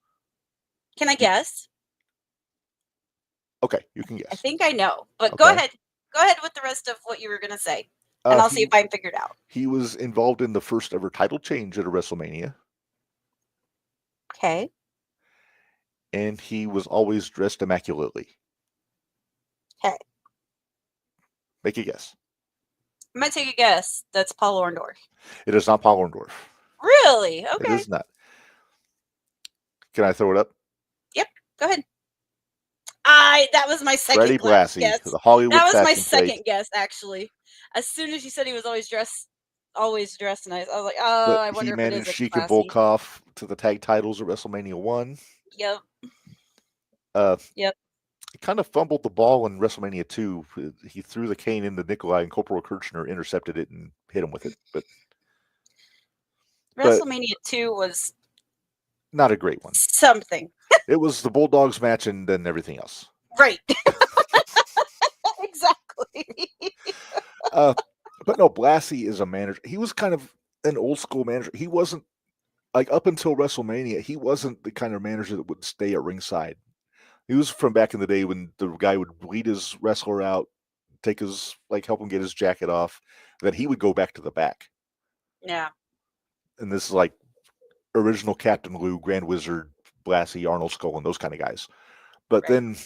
Can I guess? Okay, you can guess. I think I know, but okay. Go ahead. Go ahead with the rest of what you were going to say, and I'll see if I figured out. He was involved in the first ever title change at a WrestleMania. Okay. And he was always dressed immaculately. Okay. Make a guess. I'm going to take a guess. That's Paul Orndorff. It is not Paul Orndorff. Really? Okay. It is not. Can I throw it up? Yep. Go ahead. That was my second Freddie Blassie, guess. The Hollywood that was my fashion second plate. Guess, actually. As soon as you said he was always dressed nice, I was like, oh, I wonder if it is. He managed Sheik and Volkov to the tag titles at WrestleMania 1. Yep. Yep. He kind of fumbled the ball in WrestleMania 2. He threw the cane into Nikolai, and Corporal Kirchner intercepted it and hit him with it. But WrestleMania 2 was not a great one. Something. It was the Bulldogs match and then everything else. Right. Exactly. But no, Blassie is a manager. He was kind of an old school manager. He wasn't, like, up until WrestleMania, he wasn't the kind of manager that would stay at ringside. He was from back in the day when the guy would lead his wrestler out, help him get his jacket off, then he would go back to the back. Yeah. And this is like original Captain Lou, Grand Wizard, Blassie, Arnold Skull, and those kind of guys. But then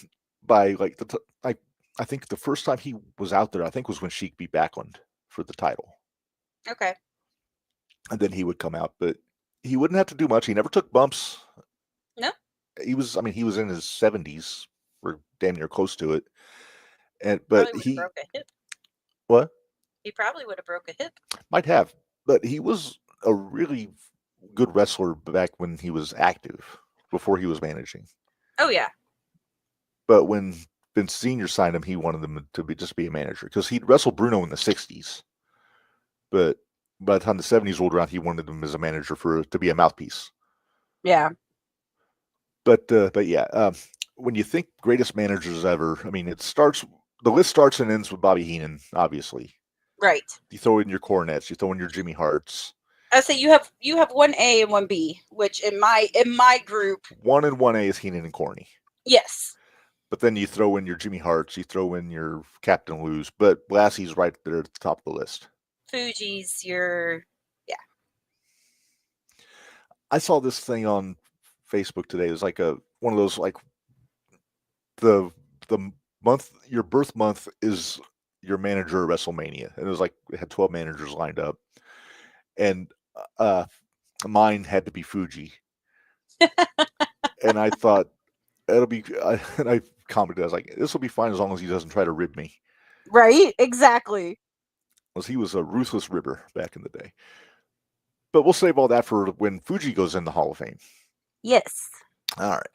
by like I think the first time he was out there, I think was when Sheik beat Backlund for the title. Okay. And then he would come out, but he wouldn't have to do much. He never took bumps. No. He was in his 70s, or damn near close to it. But he broke a hip. What? He probably would have broke a hip. Might have, but he was a really good wrestler back when he was active, before he was managing. Oh yeah. But when Vince Sr. signed him, he wanted him to be a manager because he'd wrestled Bruno in the 60s. But by the time the 70s rolled around, he wanted him as a manager to be a mouthpiece. Yeah. But yeah, when you think greatest managers ever, I mean, the list starts and ends with Bobby Heenan, obviously. Right. You throw in your Cornettes, you throw in your Jimmy Harts. I say you have 1A and 1B, which in my group, 1 and 1A is Heenan and Corny. Yes. But then you throw in your Jimmy Harts, you throw in your Captain Lou's, but Blassie's right there at the top of the list. Fuji's I saw this thing on Facebook today. It was like one of those, like, the month, your birth month is your manager at WrestleMania. And it was like, it had 12 managers lined up. And mine had to be Fuji. And I thought, it'll be, and I commented, I was like, this will be fine as long as he doesn't try to rib me. Right, exactly. Because he was a ruthless ribber back in the day. But we'll save all that for when Fuji goes in the Hall of Fame. Yes. All right.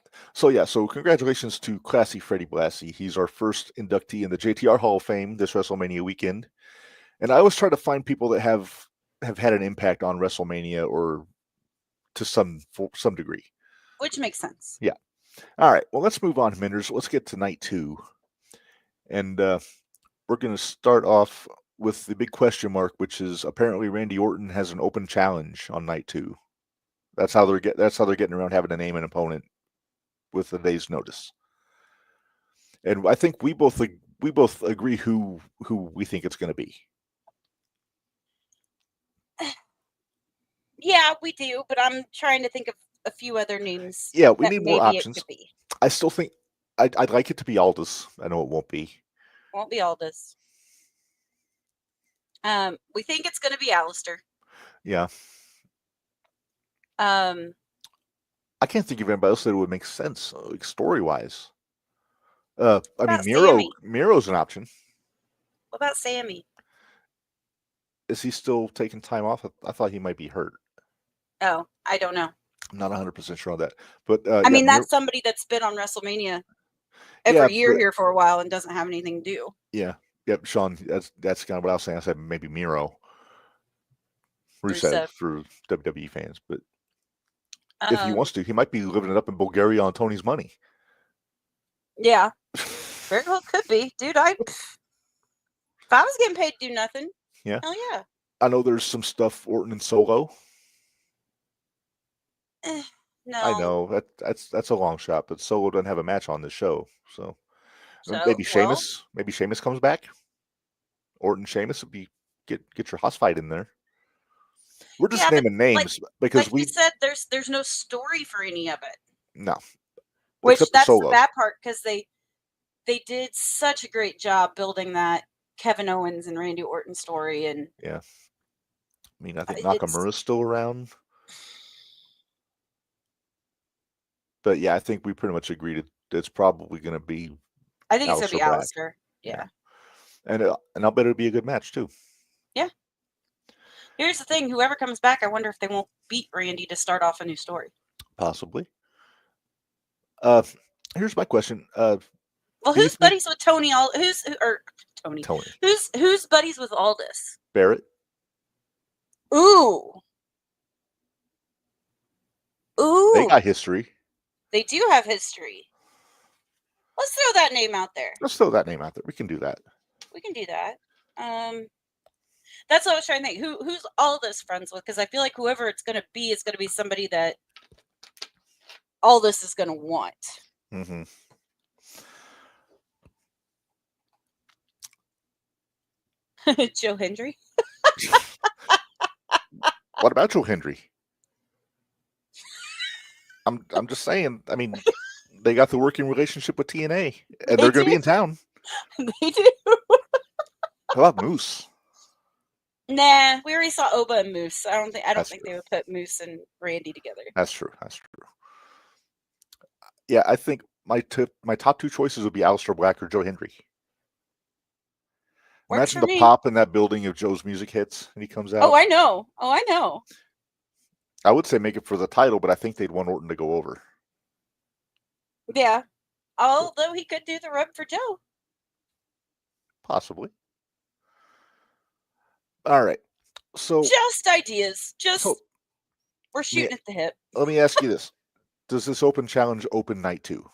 So congratulations to Classy Freddie Blassie. He's our first inductee in the JTR Hall of Fame this WrestleMania weekend. And I always try to find people that have had an impact on WrestleMania or to some degree. Which makes sense. Yeah. All right. Well, let's move on, Menders. Let's get to night 2. And we're going to start off with the big question mark, which is apparently Randy Orton has an open challenge on night 2. That's how they're getting around having to name an opponent with a day's notice. And I think we both agree who we think it's going to be. Yeah, we do, but I'm trying to think of a few other names. Yeah, we need more options. It could be. I still think I'd like it to be Aldous. I know it won't be. Won't be Aldous. We think it's going to be Alistair. Yeah. I can't think of anybody else that would make sense, like story wise. I mean, Miro's an option. What about Sammy? Is he still taking time off? I thought he might be hurt. Oh, I don't know. I'm not 100% sure on that. But I mean, that's somebody that's been on WrestleMania every year here for a while and doesn't have anything to do. Yeah. Yep, Sean, that's kind of what I was saying. I said maybe Miro. Rusev for WWE fans. But if he wants to, he might be living it up in Bulgaria on Tony's money. Yeah. Very well could be. Dude, if I was getting paid to do nothing, yeah. Hell yeah. I know there's some stuff Orton and Solo. No. I know that's a long shot, but Solo doesn't have a match on this show, so maybe Sheamus. Maybe Sheamus comes back. Orton, Sheamus would be get your house fight in there. We're just naming names because we said there's no story for any of it. No, which that's the bad part because they did such a great job building that Kevin Owens and Randy Orton story, and yeah, I mean I think Nakamura's still around. But yeah, I think we pretty much agreed it's probably going to be. I think it's going to be Alistair. Yeah. And I'll bet it'll be a good match too. Yeah. Here's the thing: whoever comes back, I wonder if they won't beat Randy to start off a new story. Possibly. Here's my question. Well, who's buddies with Tony? Tony? Who's buddies with Aldous? Barrett. Ooh. They got history. They do have history. Let's throw that name out there. We can do that. That's what I was trying to think. Who's Aldous friends with? Because I feel like whoever it's going to be somebody that Aldous is going to want. Mm-hmm. Joe Hendry. What about Joe Hendry? I'm just saying. I mean, they got the working relationship with TNA, and they're going to be in town. They do. How about Moose? Nah, we already saw Oba and Moose. I don't think they would put Moose and Randy together. That's true. Yeah, I think my top two choices would be Aleister Black or Joe Hendry. Imagine the pop in that building if Joe's music hits and he comes out. Oh, I know. I would say make it for the title, but I think they'd want Orton to go over. Yeah. Although he could do the rub for Joe. Possibly. All right. So just ideas. We're shooting at the hip. Let me ask you this. Does this open challenge open night 2?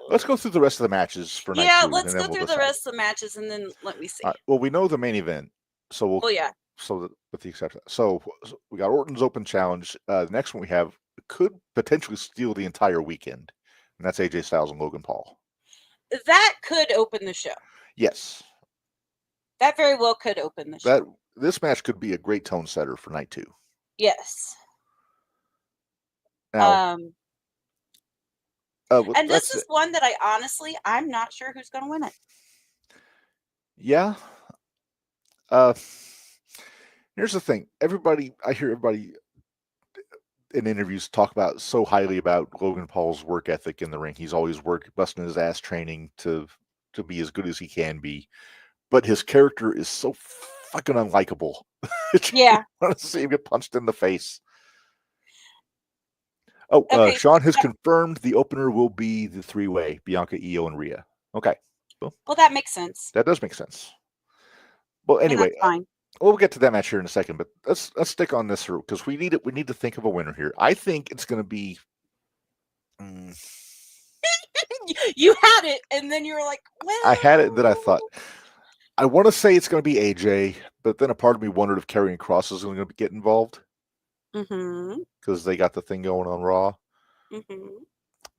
Let's go through the rest of the matches for night 2. Yeah, let's go through the rest of the matches and then let me see. Well, we know the main event, so we'll. Well, yeah. So with the exception, so we got Orton's open challenge. The next one we have could potentially steal the entire weekend, and that's AJ Styles and Logan Paul. That could open the show. Yes. That very well could open the show. This match could be a great tone setter for night 2. Yes. Now, and this is one that I'm not sure who's going to win it. Yeah. Here's the thing. I hear everybody in interviews talk about so highly about Logan Paul's work ethic in the ring. He's always busting his ass training to be as good as he can be. But his character is so fucking unlikable. Yeah. I want to see him get punched in the face. Oh, Okay. Sean has confirmed the opener will be the three-way Bianca, Io, and Rhea. Okay. Well, that makes sense. That does make sense. Well, anyway, And that's fine. we'll get to that match here in a second, but let's stick on this route because we need it. We need to think of a winner here. I think it's going to be. You had it, and then you were like, "Well." I had it, and then I thought I want to say it's going to be AJ, but then a part of me wondered if Karrion Kross is going to get involved because they got the thing going on Raw.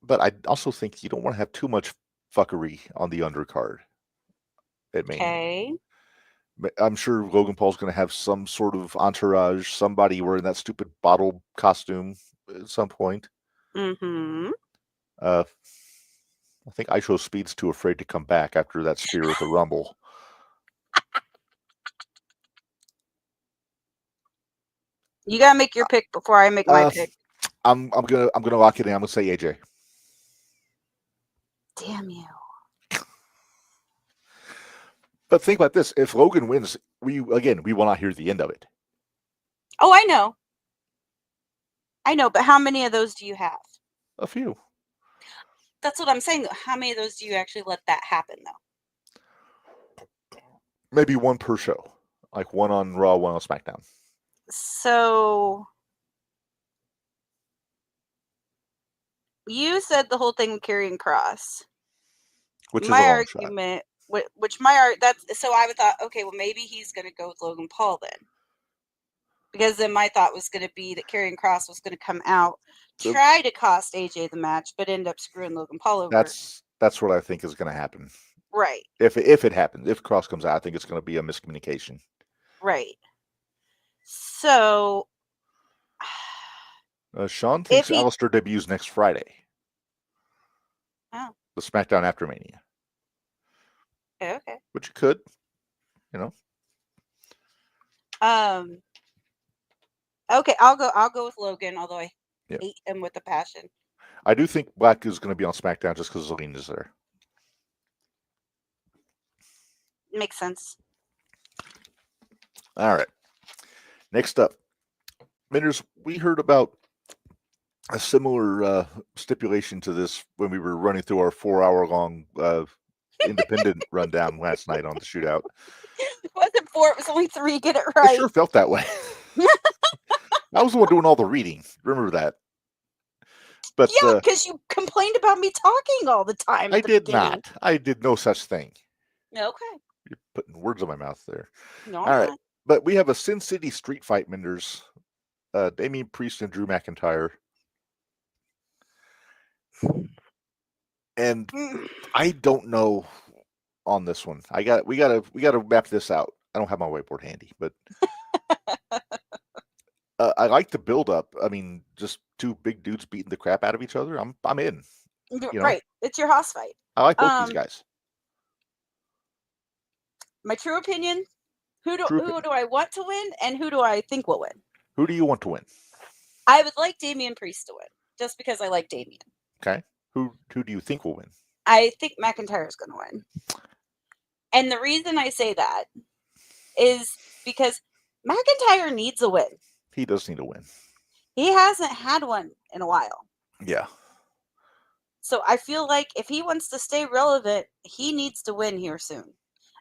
But I also think you don't want to have too much fuckery on the undercard. Okay. I'm sure Logan Paul's going to have some sort of entourage, somebody wearing that stupid bottle costume at some point. I think ISO Speed's too afraid to come back after that spear at the Rumble. You gotta make your pick before I make my pick. I'm gonna lock it in. I'm gonna say AJ. Damn you. But think about this: if Logan wins, we will not hear the end of it. Oh, I know. But how many of those do you have? A few. That's what I'm saying. How many of those do you actually let that happen, though? Maybe one per show, like one on Raw, one on SmackDown. So you said the whole thing with Karrion Kross, which my is a long argument. Shot. That's so I would thought, okay, well maybe he's going to go with Logan Paul then, because then my thought was going to be that Karrion Kross was going to come out, try to cost AJ the match, but end up screwing Logan Paul over. That's what I think is going to happen. Right. If it happens, if Kross comes out, I think it's going to be a miscommunication. Right. So Sean thinks Alistair debuts next Friday. Oh. The SmackDown after Mania. Okay. Which you could, Okay, I'll go with Logan, although I hate him with a passion. I do think Black is going to be on SmackDown just because Zelina is there. Makes sense. All right. Next up, Minders, we heard about a similar stipulation to this when we were running through our 4-hour-long independent rundown last night on the Shootout. It wasn't 4, it was only 3. Get it right. It sure felt that way. I was the one doing all the reading. Remember that. But yeah, because you complained about me talking all the time. I did not. I did no such thing. Okay. You're putting words in my mouth there. No, all right. But we have a Sin City street fight, Minders. Damian Priest and Drew McIntyre. And I don't know on this one. We gotta map this out. I don't have my whiteboard handy, but I like the build up. I mean, just two big dudes beating the crap out of each other. I'm in. Right. It's your house fight. I like both these guys. My true opinion, who do I want to win and who do I think will win? Who do you want to win? I would like Damian Priest to win, just because I like Damian. Okay. Who do you think will win? I think McIntyre is going to win. And the reason I say that is because McIntyre needs a win. He does need a win. He hasn't had one in a while. Yeah. So I feel like if he wants to stay relevant, he needs to win here soon.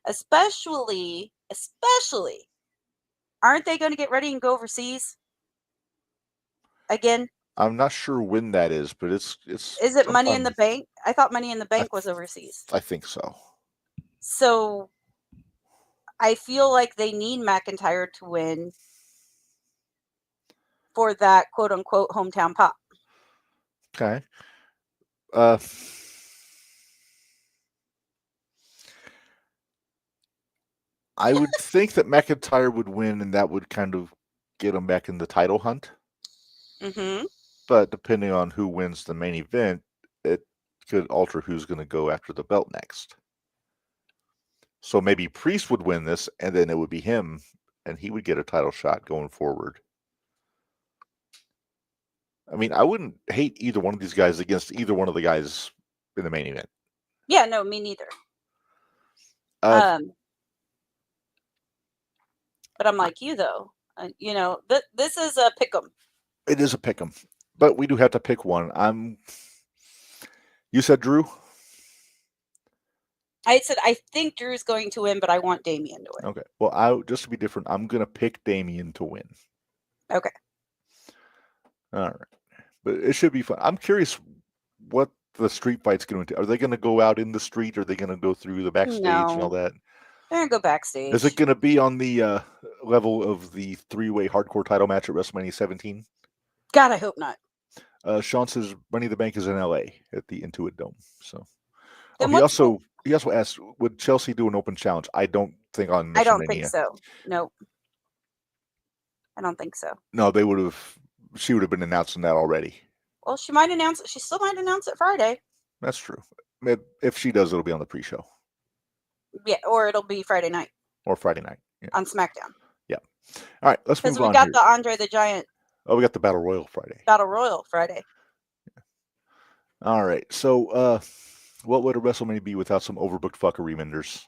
Especially, aren't they going to get ready and go overseas again? I'm not sure when that is, but it's. Is it Money in the Bank? I thought Money in the Bank was overseas. I think so. So I feel like they need McIntyre to win for that quote unquote hometown pop. Okay. I would think that McIntyre would win, and that would kind of get him back in the title hunt. Mm-hmm. But depending on who wins the main event, it could alter who's going to go after the belt next. So maybe Priest would win this, and then it would be him, and he would get a title shot going forward. I mean, I wouldn't hate either one of these guys against either one of the guys in the main event. Yeah, no, me neither. But I'm like you though. This is a pick'em. It is a pick'em, but we do have to pick one. You said Drew? I said I think Drew's going to win, but I want Damien to win. Okay. Well, just to be different, I'm gonna pick Damien to win. Okay. All right. But it should be fun. I'm curious what the street fight's going to. Are they going to go out in the street? Or are they going to go through the backstage and all that? They're going to go backstage. Is it going to be on the level of the three-way hardcore title match at WrestleMania 17? God, I hope not. Sean says Money in the Bank is in LA at the Intuit Dome. So Then he also asked, would Chelsea do an open challenge? I don't think on WrestleMania. I don't think so. Nope. I don't think so. No, they would have. She would have been announcing that already. Well, she might announce it. She still might announce it Friday. That's true. If she does, it'll be on the pre-show. Yeah, or it'll be Friday night. Or Friday night. Yeah. On SmackDown. Yeah. All right, let's move on. Because we got the Andre the Giant. Oh, we got the Battle Royal Friday. Battle Royal Friday. Yeah. All right. So, what would a WrestleMania be without some overbooked fuckery, Menders?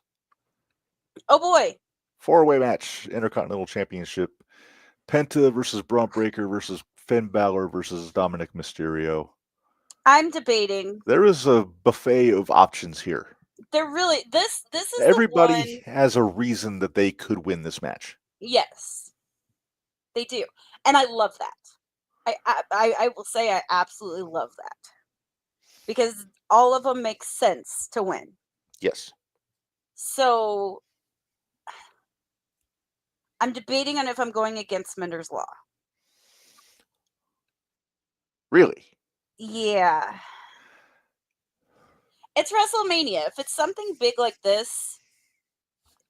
Oh boy. 4-way match, Intercontinental Championship. Penta versus Braun Breaker versus Finn Balor versus Dominic Mysterio. I'm debating. There is a buffet of options here. They're really this is everybody has a reason that they could win this match. Yes, they do, and I love that. I will say I absolutely love that because all of them make sense to win. Yes. So I'm debating on if I'm going against Mender's Law. Really? Yeah. It's WrestleMania. If it's something big like this,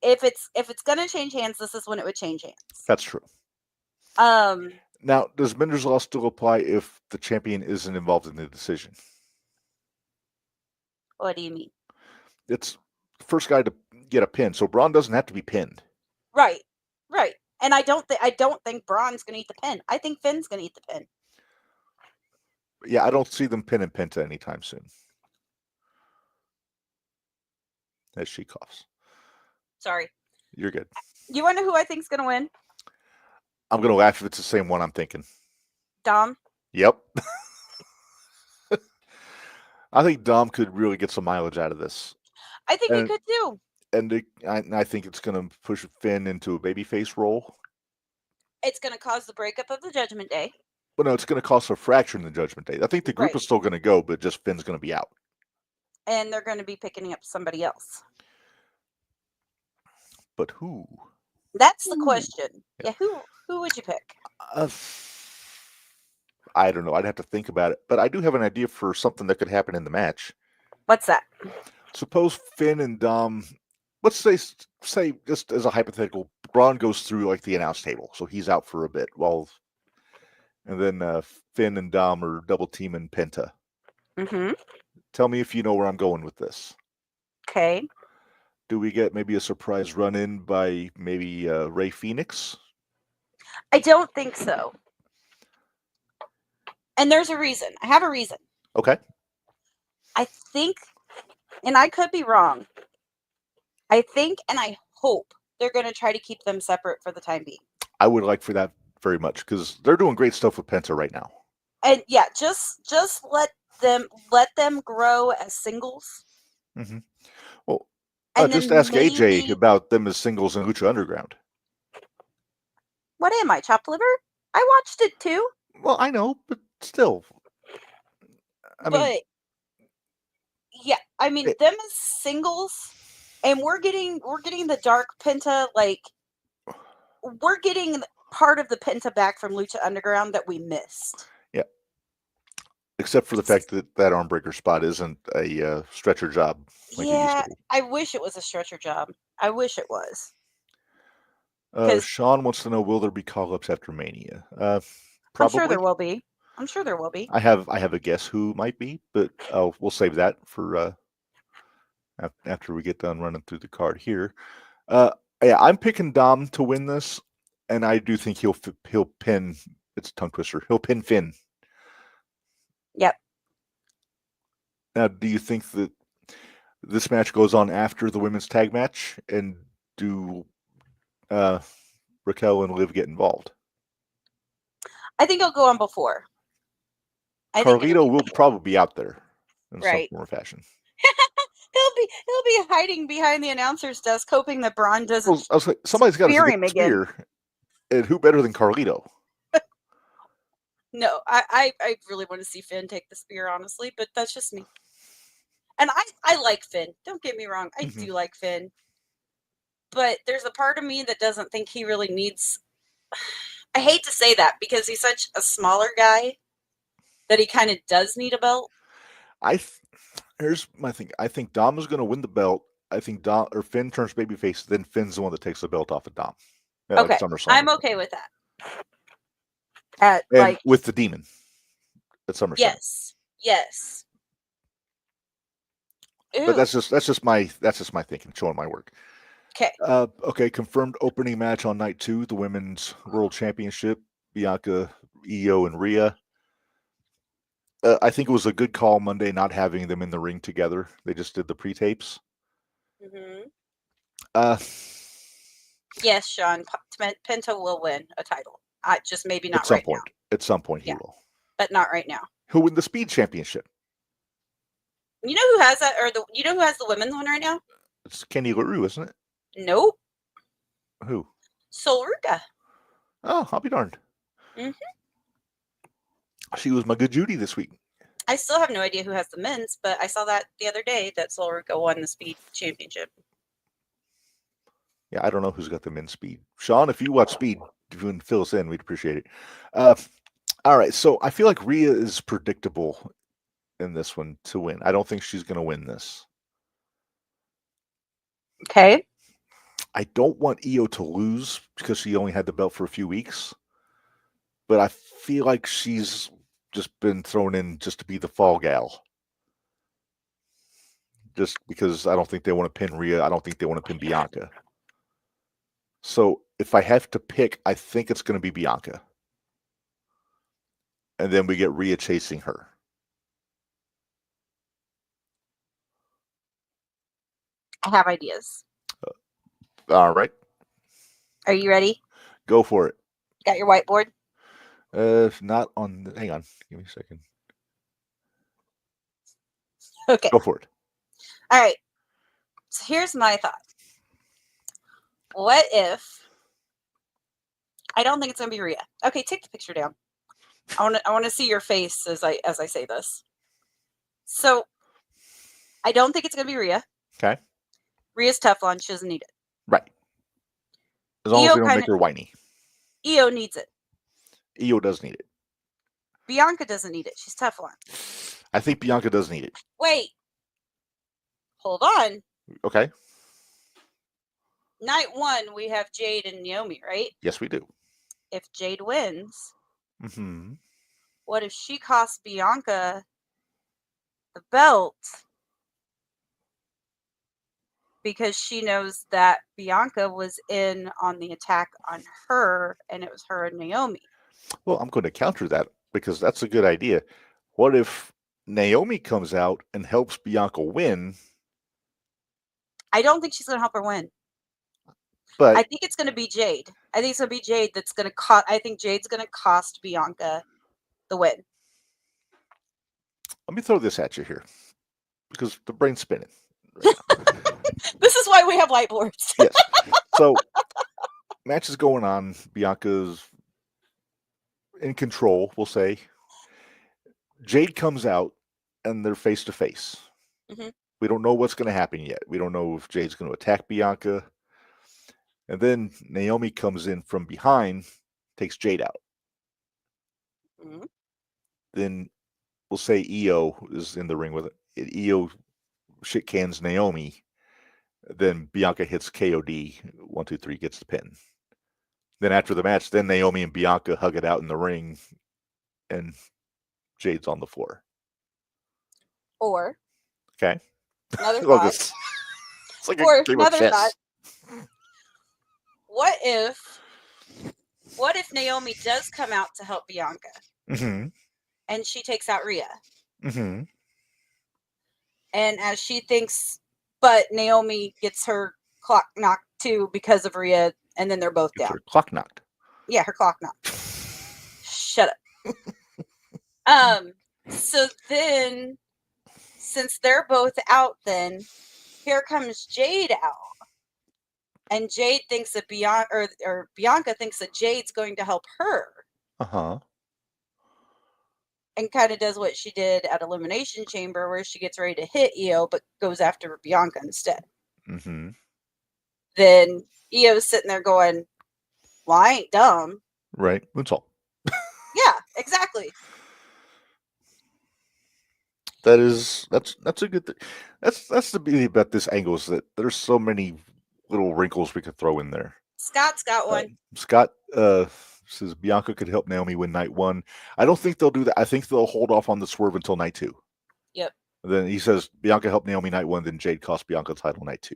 if it's gonna change hands, this is when it would change hands. That's true. Now, does Mender's Law still apply if the champion isn't involved in the decision? What do you mean? It's the first guy to get a pin, so Braun doesn't have to be pinned. Right. And I don't think Braun's gonna eat the pin. I think Finn's gonna eat the pin. Yeah, I don't see them pinning Penta anytime soon. As she coughs. Sorry. You're good. You want to know who I think's gonna win? I'm gonna laugh if it's the same one I'm thinking. Dom? Yep. I think Dom could really get some mileage out of this. I think he could too. And I think it's going to push Finn into a babyface role. It's going to cause the breakup of the Judgment Day. But no, it's going to cause a fracture in the Judgment Day. I think the group is still going to go, but just Finn's going to be out. And they're going to be picking up somebody else. But who? That's the question. Yeah, who would you pick? I don't know. I'd have to think about it. But I do have an idea for something that could happen in the match. What's that? Suppose Finn and Dom, let's say just as a hypothetical, Braun goes through like the announce table, so he's out for a bit. And then Finn and Dom are double teaming Penta. Mm-hmm. Tell me if you know where I'm going with this. Okay. Do we get maybe a surprise run-in by maybe Rey Fenix? I don't think so. And there's a reason. I have a reason. Okay. I think, and I could be wrong, I think and I hope they're going to try to keep them separate for the time being. I would like for that very much because they're doing great stuff with Penta right now. And yeah, just let them grow as singles. Mm-hmm. Well, just ask AJ about them as singles in Lucha Underground. What am I, chopped liver? I watched it too. Well, I know, but still. I mean, them as singles, and we're getting the Dark Penta, like we're getting part of the Penta back from Lucha Underground that we missed. Yeah. Except for the fact that armbreaker spot isn't a stretcher job. Like it used to be. I wish it was a stretcher job. I wish it was. Sean wants to know, will there be call-ups after Mania? Probably. I'm sure there will be. I have a guess who might be, but we'll save that for after we get done running through the card here. Yeah, I'm picking Dom to win this, and I do think he'll pin. It's a tongue twister. He'll pin Finn. Yep. Now, do you think that this match goes on after the women's tag match, and do Raquel and Liv get involved. I think he'll go on before. I think Carlito will probably be out there in some Right. form or fashion. he'll be hiding behind the announcer's desk, hoping that Braun doesn't. Well, I was like, somebody's got to spear get him the again. spear, and who better than Carlito? No, I really want to see Finn take the spear, honestly, but that's just me. And I like Finn. Don't get me wrong, I do like Finn, but there's a part of me that doesn't think he really needs. I hate to say that because he's such a smaller guy that he kind of does need a belt. Here's my thing. I think Dom is going to win the belt. I think Finn turns babyface, then Finn's the one that takes the belt off of Dom. Okay, I'm okay with that. With the demon at SummerSlam. Yes. Ooh. But that's just my thinking, showing my work. Okay. Okay. Confirmed opening match on night 2, the Women's World Championship. Bianca, Io, and Rhea. I think it was a good call Monday not having them in the ring together. They just did the pre-tapes. Yes, Sean. Penta will win a title. Just maybe not right now. At some point, he will. But not right now. He'll win the Speed Championship. You know who has that, you know who has the women's one right now? It's Kenny LaRue, isn't it? Nope. Who? Sol Ruca. Oh, I'll be darned. She was my good Judy this week. I still have no idea who has the men's, but I saw that the other day that Sol Ruca won the Speed Championship. Yeah, I don't know who's got the men's Speed. Sean, if you watch Speed, if you can fill us in, we'd appreciate it. All right, so I feel like Rhea is predictable in this one to win. I don't think she's going to win this. Okay. I don't want Io to lose because she only had the belt for a few weeks. But I feel like she's just been thrown in just to be the fall gal. Just because I don't think they want to pin Rhea. I don't think they want to pin Bianca. So if I have to pick, I think it's going to be Bianca. And then we get Rhea chasing her. I have ideas. All right. Are you ready? Go for it. Got your whiteboard? Not on. Hang on. Give me a second. Okay. Go for it. All right. So here's my thought. What if? I don't think it's gonna be Rhea. Okay, take the picture down. I want to see your face as I say this. So I don't think it's gonna be Rhea. Okay. Rhea's Teflon. She doesn't need it. Right. As long as they don't make her whiny. Io needs it. Io does need it. Bianca doesn't need it. She's Teflon. I think Bianca does need it. Wait. Hold on. Okay. Night 1, we have Jade and Naomi, right? Yes, we do. If Jade wins, what if she costs Bianca the belt because she knows that Bianca was in on the attack on her and it was her and Naomi? Well, I'm going to counter that because that's a good idea. What if Naomi comes out and helps Bianca win? I don't think she's going to help her win. But I think it's going to be Jade. I think it's going to be Jade that's going to cost. I think Jade's going to cost Bianca the win. Let me throw this at you here because the brain's spinning. Right This is why we have whiteboards. Yes. So, match is going on. Bianca's in control, we'll say. Jade comes out and they're face to face. We don't know what's going to happen yet. We don't know if Jade's going to attack Bianca. And then Naomi comes in from behind, takes Jade out. Then we'll say Io is in the ring with it. Io shit cans Naomi. Then Bianca hits KOD. 1, 2, 3, gets the pin. Then after the match, then Naomi and Bianca hug it out in the ring. And Jade's on the floor. Or. Okay. Another thought. It's like or a game another of chess. thought. What if Naomi does come out to help Bianca? And she takes out Rhea? And as she thinks, but Naomi gets her clock knocked too because of Rhea, and then they're both Gets down. her clock knocked. Yeah, her clock knocked. Shut up. So then, since they're both out, then here comes Jade out, and Jade thinks that Bianca thinks that Jade's going to help her. And kind of does what she did at Elimination Chamber, where she gets ready to hit Io, but goes after Bianca instead. Mm-hmm. Then Io's sitting there going, "Well, I ain't dumb." Right. That's all. Yeah, exactly. That's a good thing. That's the beauty about this angle is that there's so many little wrinkles we could throw in there. Scott's got one. Scott says Bianca could help Naomi win night 1. I don't think they'll do that. I think they'll hold off on the swerve until night 2. Yep. And then he says Bianca helped Naomi night 1, then Jade cost Bianca the title night 2.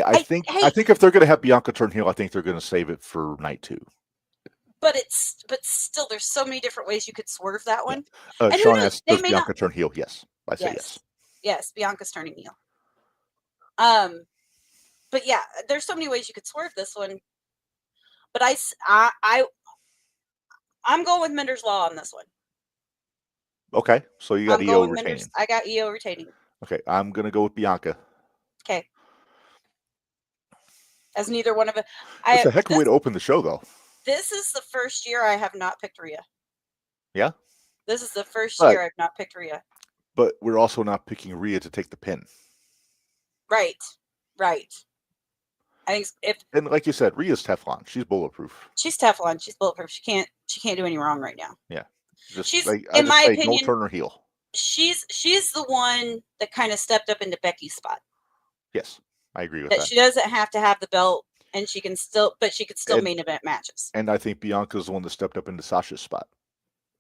I think if they're going to have Bianca turn heel, I think they're going to save it for night 2. But still, there's so many different ways you could swerve that one. And Sean asks, does Bianca turn heel? Yes, I say yes. Yes, Bianca's turning heel. But yeah, there's so many ways you could swerve this one. But I'm going with Mender's Law on this one. Okay, so you got Io retaining. I got Io retaining. Okay, I'm going to go with Bianca. Okay. As neither one of it. It's a heck of a way to open the show, though. This is the first year I have not picked Rhea. Yeah? This is the first year I've not picked Rhea. But we're also not picking Rhea to take the pin. Right. I think and like you said, Rhea's Teflon. She's bulletproof. She's Teflon. She's bulletproof. She can't do any wrong right now. Yeah. In my opinion, no turn her heel. She's the one that kind of stepped up into Becky's spot. Yes, I agree with that. She doesn't have to have the belt, and she can still main event matches. And I think Bianca's the one that stepped up into Sasha's spot.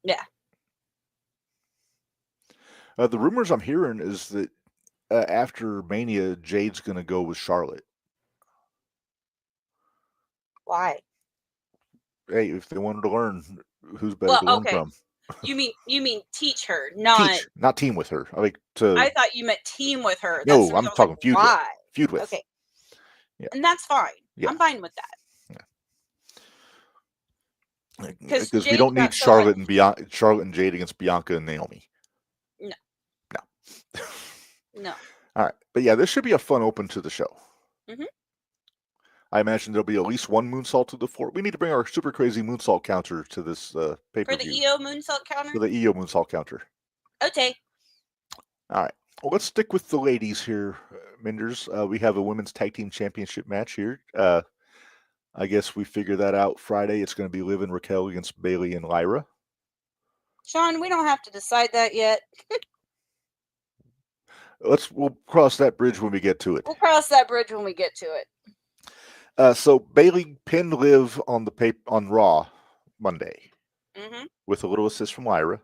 Yeah. The rumors I'm hearing is that after Mania, Jade's going to go with Charlotte. Why? Hey, if they wanted to learn, who's better to learn from? You mean teach her, not team with her. I thought you meant team with her. No, I'm talking feud. Why? Feud with. Okay. Yeah. And that's fine. Yeah. I'm fine with that. Because we don't need Charlotte and Jade against Bianca and Naomi. No. All right, but yeah, this should be a fun open to the show. Mm-hmm. I imagine there'll be at least one moonsault to the floor. We need to bring our super crazy moonsault counter to this pay-per-view. For the Io moonsault counter? For the Io moonsault counter. Okay. All right. Well, let's stick with the ladies here, Menders. We have a women's tag team championship match here. I guess we figured that out Friday. It's going to be Liv and Raquel against Bayley and Lyra. Sean, we don't have to decide that yet. We'll cross that bridge when we get to it. We'll cross that bridge when we get to it. So Bayley pinned Liv on Raw Monday with a little assist from Lyra.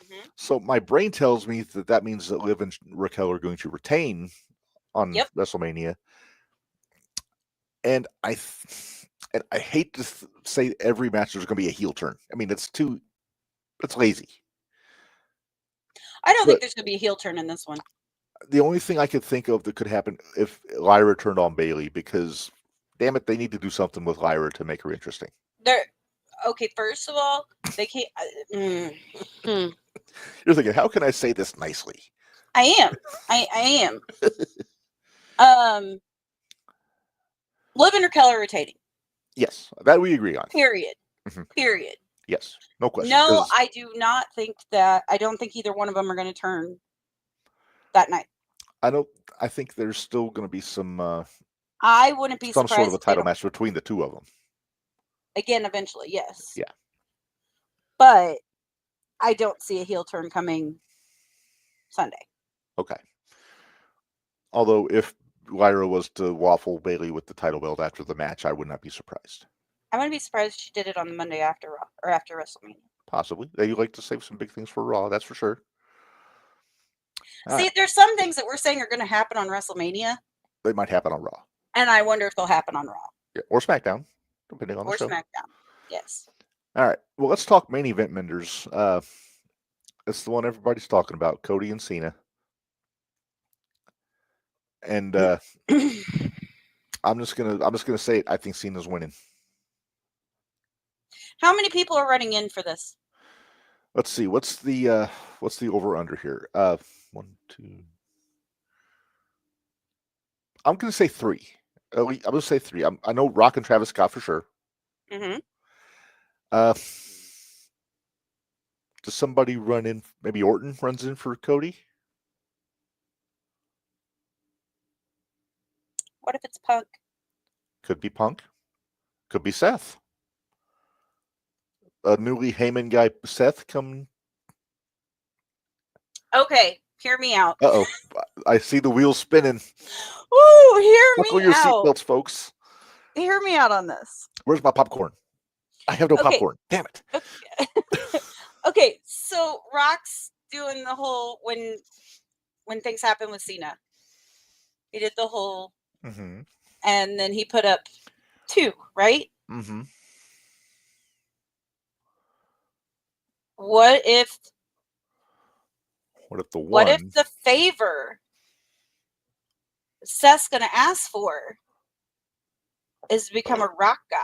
Mm-hmm. So my brain tells me that means that Liv and Raquel are going to retain on WrestleMania. And I hate to say every match there's going to be a heel turn. I mean, it's lazy. I don't think there's going to be a heel turn in this one. The only thing I could think of that could happen if Lyra turned on Bayley, because damn it, they need to do something with Lyra to make her interesting. Okay, first of all, they can't. You're thinking, how can I say this nicely? I am. I am. Liv and Raquel are retaining. Yes, that we agree on. Period. Mm-hmm. Period. Yes, no question. No, I do not think that. I don't think either one of them are going to turn that night. I think there's still going to be some. I wouldn't be surprised. Some sort of a title match between the two of them. Again, eventually, yes. Yeah. But I don't see a heel turn coming Sunday. Okay. Although if Lyra was to waffle Bayley with the title belt after the match, I would not be surprised. I wouldn't be surprised if she did it on the Monday after Raw or after WrestleMania. Possibly. They like to save some big things for Raw, that's for sure. See, there's some things that we're saying are going to happen on WrestleMania. They might happen on Raw. And I wonder if they'll happen on Raw. Yeah, or SmackDown, depending on the show. Or SmackDown, yes. All right. Well, let's talk main event, Menders. It's the one everybody's talking about, Cody and Cena. And I'm just gonna say it. I think Cena's winning. How many people are running in for this? Let's see. What's the over under here? 1, 2. I'm gonna say 3. I'm gonna say 3. I know Rock and Travis Scott for sure. Mm-hmm. Does somebody run in? Maybe Orton runs in for Cody. What if it's Punk? Could be Punk. Could be Seth. A newly Heyman guy, Seth, come. Okay, hear me out. Uh-oh. I see the wheels spinning. Woo, hear Buckle me your out. seatbelts, folks. Hear me out on this. Where's my popcorn? I have no Okay. popcorn. Damn it. Okay, so Rock's doing the whole when things happen with Cena. He did the whole, Mm-hmm. and then he put up 2, right? Mm-hmm. What if What if the one? What if the favor Seth's going to ask for is to become a Rock guy?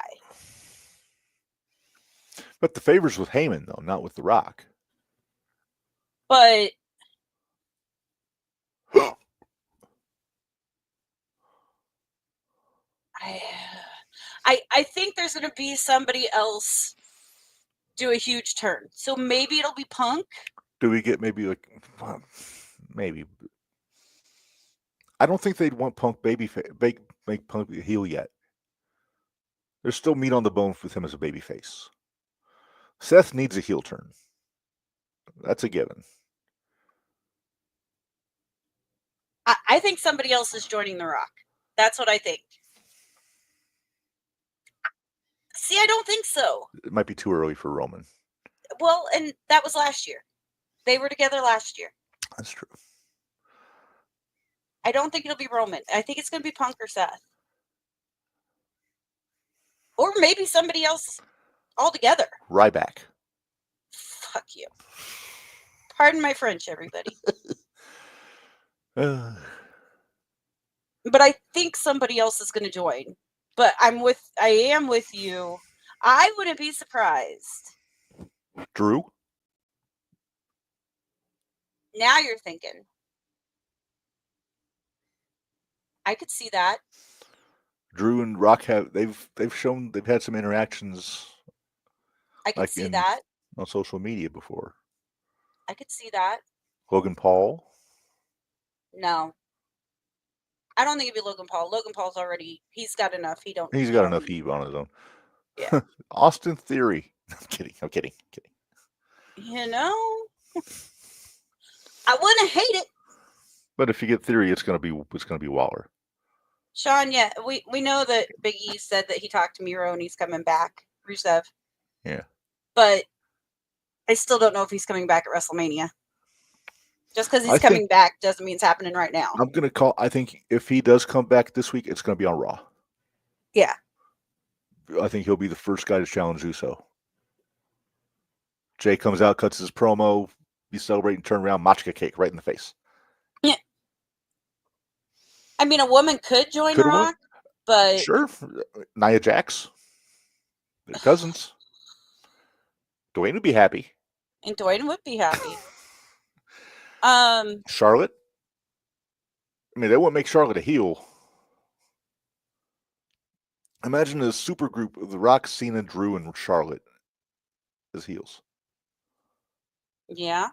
But the favor's with Heyman, though, not with The Rock. But I think there's going to be somebody else do a huge turn. So maybe it'll be Punk. Do we get maybe like maybe? I don't think they'd want Punk make Punk a heel yet. There's still meat on the bone with him as a babyface. Seth needs a heel turn. That's a given. I think somebody else is joining The Rock. That's what I think. See, I don't think so. It might be too early for Roman. Well, and that was last year. They were together last year. That's true. I don't think it'll be Roman. I think it's going to be Punk or Seth. Or maybe somebody else altogether. Ryback. Fuck you. Pardon my French, everybody. But I think somebody else is going to join. But I am with you. I wouldn't be surprised. Drew? Now you're thinking. I could see that. Drew and Rock they've shown they've had some interactions. I could see that on social media before. I could see that. Logan Paul? No. I don't think it'd be Logan Paul. Logan Paul's he's got enough. He's got enough heat on his own. Yeah. Austin Theory. I'm kidding. You know, I wouldn't hate it. But if you get Theory, it's gonna be Waller. Sean, yeah, we know that Big E said that he talked to Miro and he's coming back. Rusev. Yeah. But I still don't know if he's coming back at WrestleMania. Just because he's coming back doesn't mean it's happening right now. I think if he does come back this week, it's gonna be on Raw. Yeah. I think he'll be the first guy to challenge Uso. Jay comes out, cuts his promo, be celebrating, turn around, matcha cake right in the face. Yeah. I mean, a woman could join Rock, but sure, Nia Jax, they're cousins. Dwayne would be happy. And Dwayne would be happy. Charlotte. I mean, they wouldn't make Charlotte a heel. Imagine a super group of The Rock, Cena, Drew, and Charlotte as heels. Yeah.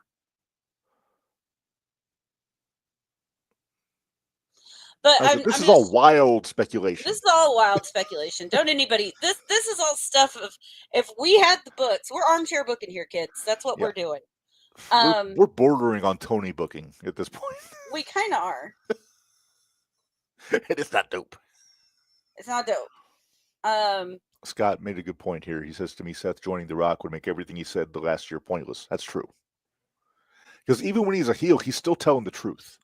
But this is all wild speculation. This is all wild speculation. Don't anybody. This is all stuff of if we had the books. We're armchair booking here, kids. That's what we're doing. We're bordering on Tony booking at this point. We kind of are. And it's not dope. It's not dope. Scott made a good point here. He says to me, Seth joining The Rock would make everything he said the last year pointless. That's true. Because even when he's a heel, he's still telling the truth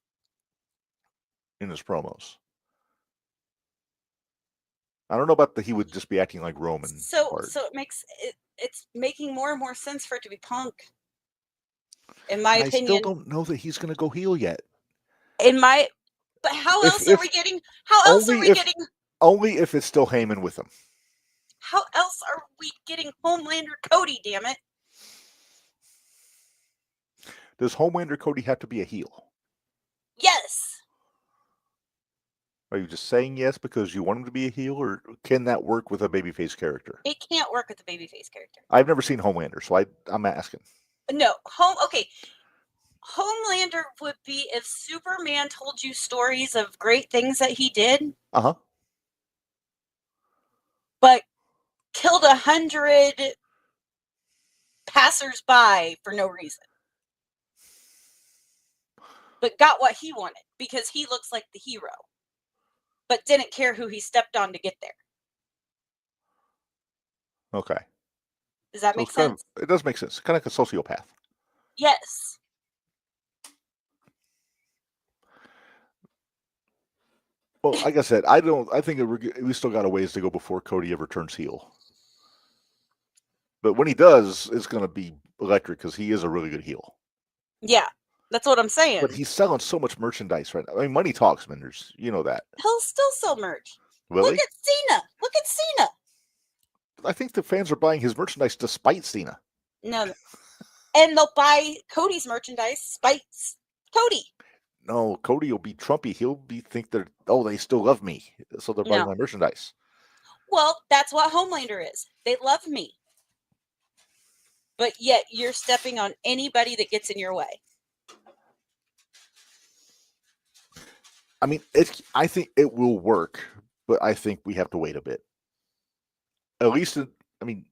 in his promos. I don't know about he would just be acting like Roman. So it makes it's making more and more sense for it to be Punk. In my opinion, I still don't know that he's going to go heel yet. But how If- else if- are we getting? How else are only we if- getting? Only if it's still Heyman with him. How else are we getting Homelander Cody? Damn it! Does Homelander Cody have to be a heel? Yes. Are you just saying yes because you want him to be a heel, or can that work with a babyface character? It can't work with a babyface character. I've never seen Homelander, so I'm asking. No, okay. Homelander would be if Superman told you stories of great things that he did, Uh-huh. but killed 100 passers-by for no reason. But got what he wanted because he looks like the hero, but didn't care who he stepped on to get there. Okay. Does that So make it's kind sense? of, it does make sense. Kind of like a sociopath. Yes. Well, like I said, I think we still got a ways to go before Cody ever turns heel. But when he does, it's going to be electric because he is a really good heel. Yeah, that's what I'm saying. But he's selling so much merchandise right now. I mean, money talks, Menders. You know that. He'll still sell merch. Really? Look at Cena. Look at Cena. I think the fans are buying his merchandise despite Cena. No. And they'll buy Cody's merchandise despite Cody. No, Cody will be Trumpy. He'll think they're, they still love me. So they're buying my merchandise. Well, that's what Homelander is. They love me. But yet you're stepping on anybody that gets in your way. I mean, I think it will work, but I think we have to wait a bit. At least, because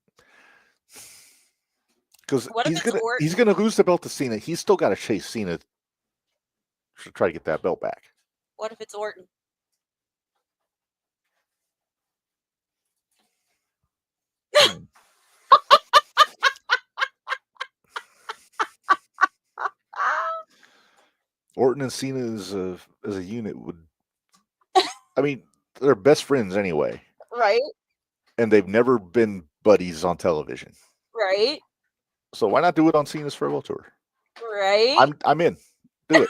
he's gonna lose the belt to Cena. He's still got to chase Cena to try to get that belt back. What if it's Orton? Orton and Cena as a unit would. I mean, they're best friends anyway. Right. And they've never been buddies on television. Right. So why not do it on Cena's farewell tour? Right. I'm in. Do it.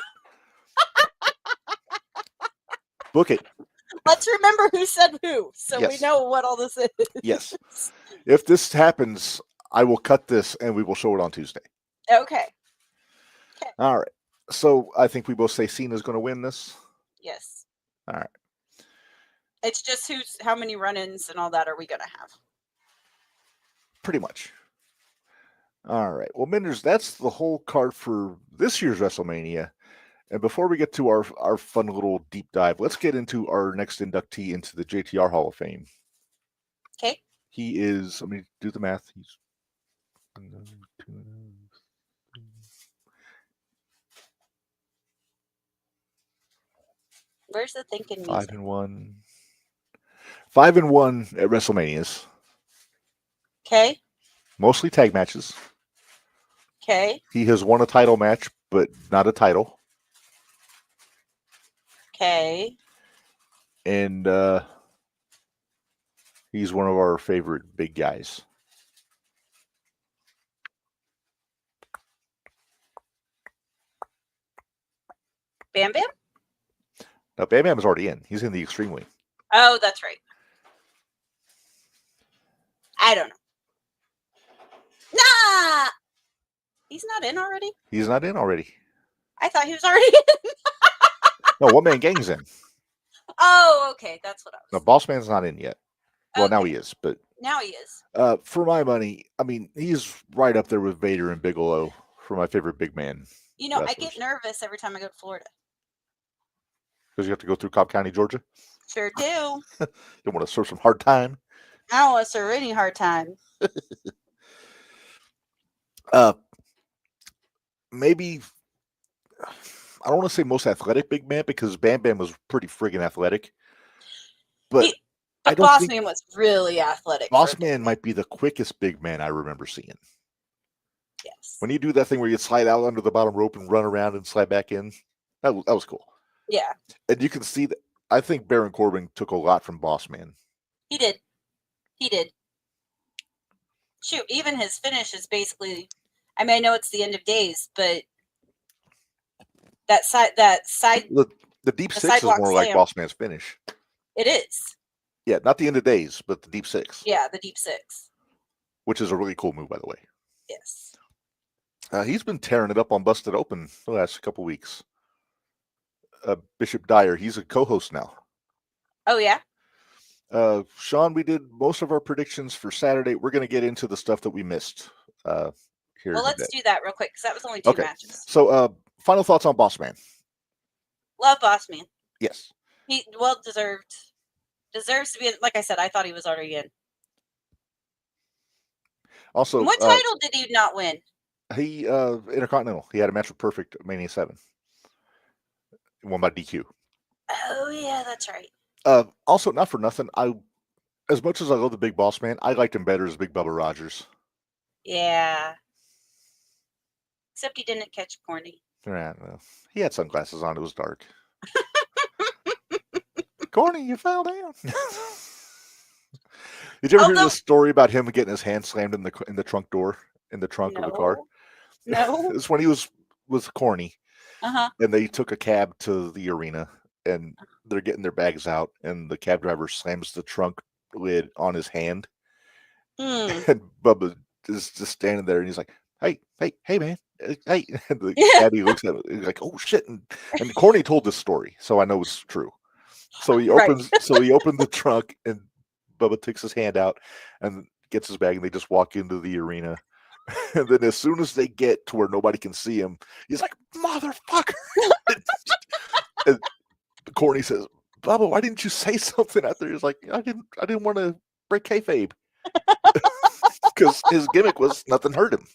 Book it. Let's remember who said who, so Yes. we know what all this is. Yes. If this happens, I will cut this and we will show it on Tuesday. Okay. All right. So I think we both say Cena's going to win this. Yes. All right. It's just how many run-ins and all that are we going to have? Pretty much. All right. Well, Menders, that's the whole card for this year's WrestleMania. And before we get to our fun little deep dive, let's get into our next inductee into the JTR Hall of Fame. Okay. He is, let me do the math. He's Where's the thinking music? 5-1. 5-1 at WrestleManias. Okay. Mostly tag matches. Okay. He has won a title match, but not a title. Okay. And he's one of our favorite big guys. Bam Bam? Now, Bam Bam is already in. He's in the Extreme Wing. Oh, that's right. I don't know. Nah! He's not in already? He's not in already. I thought he was already in. No, One Man Gang's in. Oh, okay. That's what I was. No, Boss Man's not in yet. Well, Okay. now he is, but Now he is. for my money, I mean, he's right up there with Vader and Bigelow for my favorite big man. You know, wrestlers. I get nervous every time I go to Florida. Because you have to go through Cobb County, Georgia. Sure do. You want to serve some hard time. I don't want to serve any hard time. Maybe I don't want to say most athletic big man because Bam Bam was pretty friggin' athletic. But Boss Man was really athletic. Boss Man might be the quickest big man I remember seeing. Yes. When you do that thing where you slide out under the bottom rope and run around and slide back in, that was cool. Yeah. And you can see that. I think Baron Corbin took a lot from Boss Man. He did. He did. Shoot, even his finish is basically, I mean, I know it's the end of days, but that side. The deep The six is sidewalk more like slam. Boss Man's finish. It is. Yeah, not the end of days, but the deep six. Yeah, the deep six. Which is a really cool move, by the way. Yes. He's been tearing it up on Busted Open the last couple weeks. Bishop Dyer, he's a co-host now. Oh, yeah? Sean, we did most of our predictions for Saturday. We're going to get into the stuff that we missed here. Well, let's do that real quick because that was only 2 matches. So, final thoughts on Boss Man. Love Boss Man. Yes. He well deserved. Deserves to be in. Like I said, I thought he was already in. Also, what title did he not win? He Intercontinental. He had a match with Perfect at Mania 7. Won by DQ. Oh yeah, that's right. Also, not for nothing, as much as I love the Big Boss Man, I liked him better as Big Bubba Rogers. Yeah. Except he didn't catch corny. Yeah, well, he had sunglasses on. It was dark. Corny, you fell down. Did you ever hear the story about him getting his hand slammed in the trunk door in the trunk of the car? No. It's when he was corny. Uh-huh. And they took a cab to the arena, and they're getting their bags out, and the cab driver slams the trunk lid on his hand. And Bubba is just standing there, and he's like, hey, man. Hey. And the caddy looks at him, he's like, oh, shit. And Corny told this story, so I know it's true. So he opens the trunk, and Bubba takes his hand out and gets his bag, and they just walk into the arena. And then as soon as they get to where nobody can see him, he's like, motherfucker. And Corny says, Bubba, why didn't you say something out there? He's like, I didn't want to break kayfabe. Because his gimmick was nothing hurt him.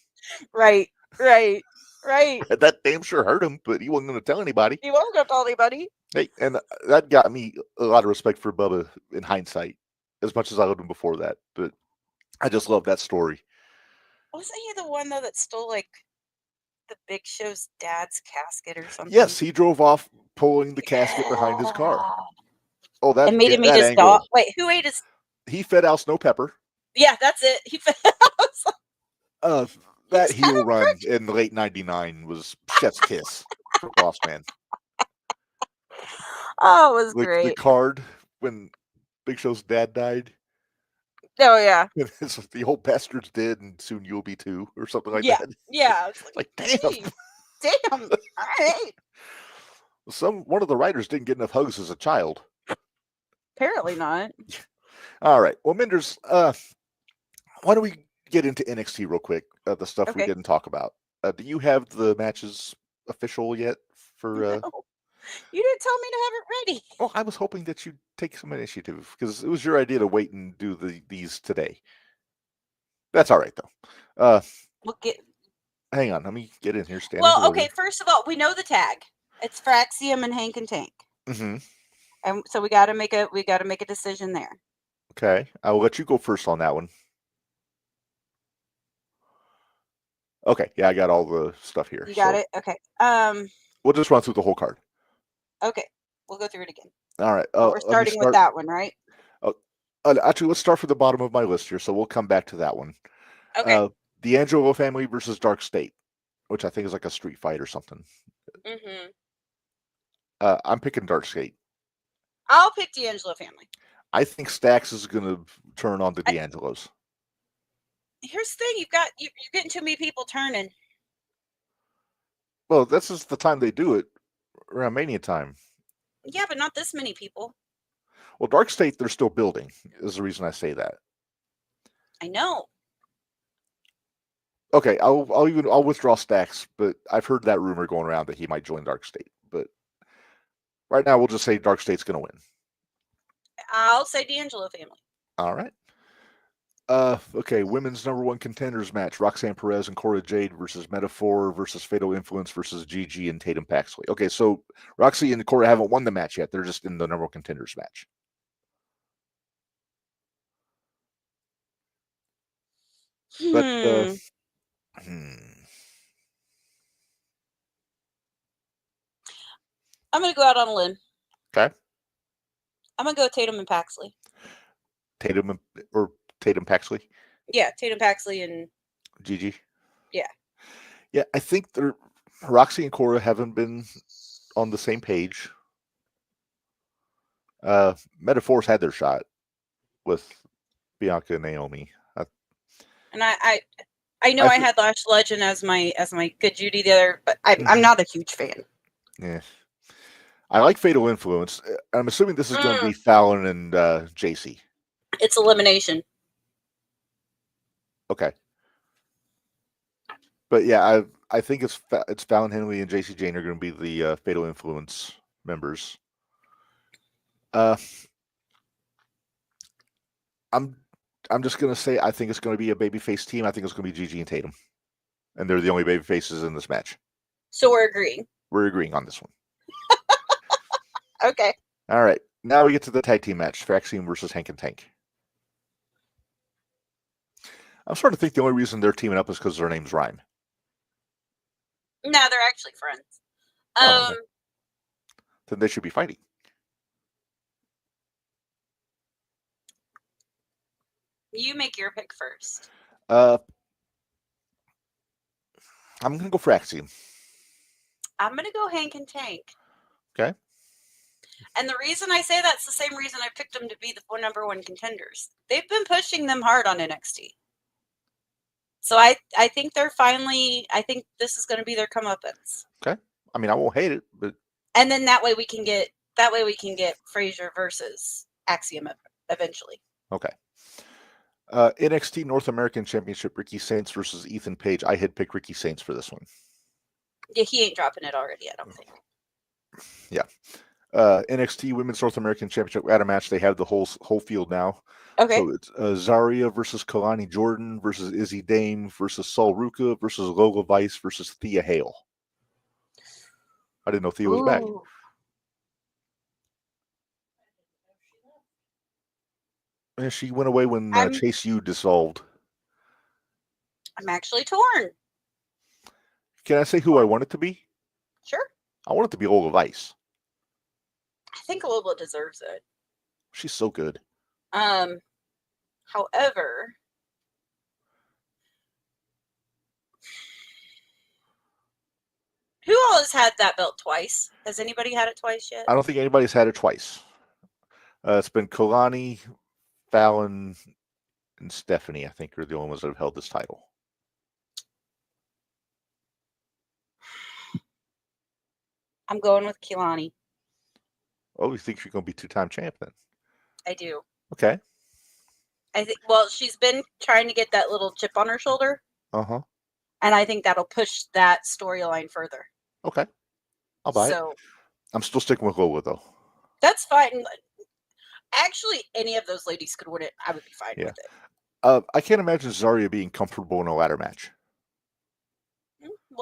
Right. That damn sure hurt him, but he wasn't going to tell anybody. Hey, and that got me a lot of respect for Bubba in hindsight, as much as I loved him before that. But I just love that story. Wasn't he the one, though, that stole, like, the Big Show's dad's casket or something? Yes, he drove off pulling the casket behind his car. Oh, that and made him eat his dog. Wait, who ate his? He fed Al Snow Pepper. Yeah, that's it. He fed Al. That heel run in late '99 was chef's kiss for Boss Man. Oh, it was great. The card when Big Show's dad died. Oh yeah. The old bastards did, and soon you'll be too, or something like that. Yeah. It's like damn. All right. One of the writers didn't get enough hugs as a child. Apparently not. All right. Well, Minders, why don't we get into NXT real quick? The stuff we didn't talk about. Do you have the matches official yet? No. You didn't tell me to have it ready. Well, I was hoping that you'd take some initiative because it was your idea to wait and do these today. That's all right though. Hang on, let me get in here. Well, okay. First of all, we know the tag. It's Fraxium and Hank and Tank. Mm-hmm. And so we got to make a decision there. Okay, I will let you go first on that one. Okay, yeah, I got all the stuff here. You got it? Okay. We'll just run through the whole card. Okay, we'll go through it again. All right. We're starting with that one, right? Actually, let's start from the bottom of my list here, so we'll come back to that one. Okay. The Angelo family versus Dark State, which I think is like a street fight or something. Mm-hmm. I'm picking Dark State. I'll pick D'Angelo family. I think Stax is going to turn on the D'Angelos. Here's the thing: you're getting too many people turning. Well, this is the time they do it, around Mania time. Yeah, but not this many people. Well, Dark State, they're still building, is the reason I say that. I know. Okay, I'll withdraw Stax, but I've heard that rumor going around that he might join Dark State. But right now, we'll just say Dark State's going to win. I'll say D'Angelo family. All right. Okay, women's #1 contenders match: Roxanne Perez and Cora Jade versus Metaphor versus Fatal Influence versus Gigi and Tatum Paxley. Okay, so Roxy and Cora haven't won the match yet; they're just in the #1 contenders match. But I'm going to go out on a limb. Okay. I'm going to go Tatum and Paxley. Tatum Paxley? Yeah, Tatum Paxley and Gigi. Yeah. Yeah, I think Roxy and Cora haven't been on the same page. Metaphors had their shot with Bianca and Naomi. And I know I had Lash Legend as my good Judy the other, but I'm not a huge fan. Yeah. I like Fatal Influence. I'm assuming this is going to be Fallon and JC. It's elimination. Okay. But yeah, I think it's Fallon Henley and JC Jane are going to be the Fatal Influence members. I'm just going to say I think it's going to be a babyface team. I think it's going to be Gigi and Tatum. And they're the only baby faces in this match. So we're agreeing. We're agreeing on this one. Okay. All right. Now we get to the tag team match. Fraxium versus Hank and Tank. I'm starting to think the only reason they're teaming up is because their names rhyme. No, they're actually friends. Then they should be fighting. You make your pick first. I'm going to go Fraxium. I'm going to go Hank and Tank. Okay. And the reason I say that's the same reason I picked them to be the number one contenders. They've been pushing them hard on NXT. So I think they're finally, I think this is going to be their comeuppance. Okay. I mean, I won't hate it, but. And then that way we can get Frazier versus Axiom eventually. Okay. NXT North American Championship, Ricky Saints versus Ethan Page. I had picked Ricky Saints for this one. Yeah, he ain't dropping it already, I don't think. Yeah. NXT Women's North American Championship. At a match, they have the whole field now. Okay. So it's Zaria versus Kalani Jordan versus Izzy Dame versus Sol Ruka versus Lola Vice versus Thea Hale. I didn't know Thea was back. And she went away when Chase U dissolved. I'm actually torn. Can I say who I want it to be? Sure. I want it to be Lola Vice. I think Lola deserves it. She's so good. However, who all has had that belt twice? Has anybody had it twice yet? I don't think anybody's had it twice. It's been Kalani, Fallon, and Stephanie, I think, are the only ones that have held this title. I'm going with Kalani. Oh, you think she's going to be two-time champ then? I do. Okay. I think. Well, she's been trying to get that little chip on her shoulder. Uh-huh. And I think that'll push that storyline further. Okay. I'll buy it. I'm still sticking with Lola, though. That's fine. Actually, any of those ladies could win it. I would be fine with it. I can't imagine Zaria being comfortable in a ladder match.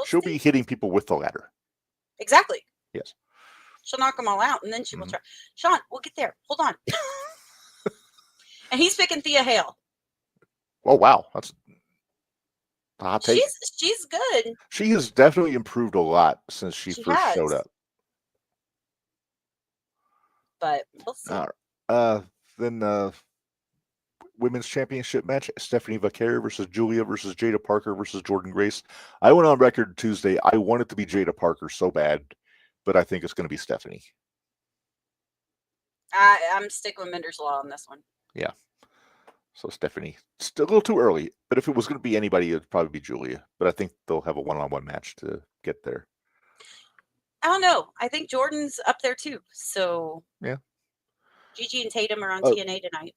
She'll be hitting people with the ladder. Exactly. Yes. She'll knock them all out, and then she will try. Sean, we'll get there. Hold on. And he's picking Thea Hale. Oh, wow. That's a hot take. She's good. She has definitely improved a lot since she first showed up. But we'll see. Then women's championship match, Stephanie Vaquer versus Julia versus Jada Parker versus Jordan Grace. I went on record Tuesday. I want it to be Jada Parker so bad, but I think it's going to be Stephanie. I'm sticking with Mender's Law on this one. Yeah. So Stephanie, still a little too early, but if it was going to be anybody, it'd probably be Julia. But I think they'll have a one-on-one match to get there. I don't know. I think Jordan's up there too. So yeah. Gigi and Tatum are on TNA tonight.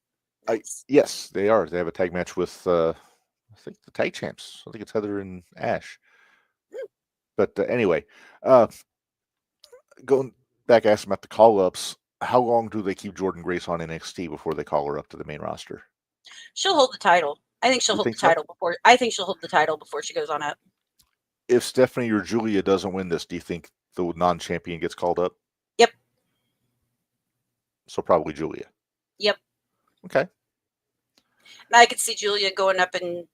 Yes, they are. They have a tag match with, I think, the tag champs. I think it's Heather and Ash. But anyway, going back, asking about the call-ups, how long do they keep Jordan Grace on NXT before they call her up to the main roster? She'll hold the title. I think she'll hold the title before. I think she'll hold the title before she goes on up. If Stephanie or Julia doesn't win this, do you think the non-champion gets called up? Yep. So probably Julia. Yep. Okay. And I could see Julia going up and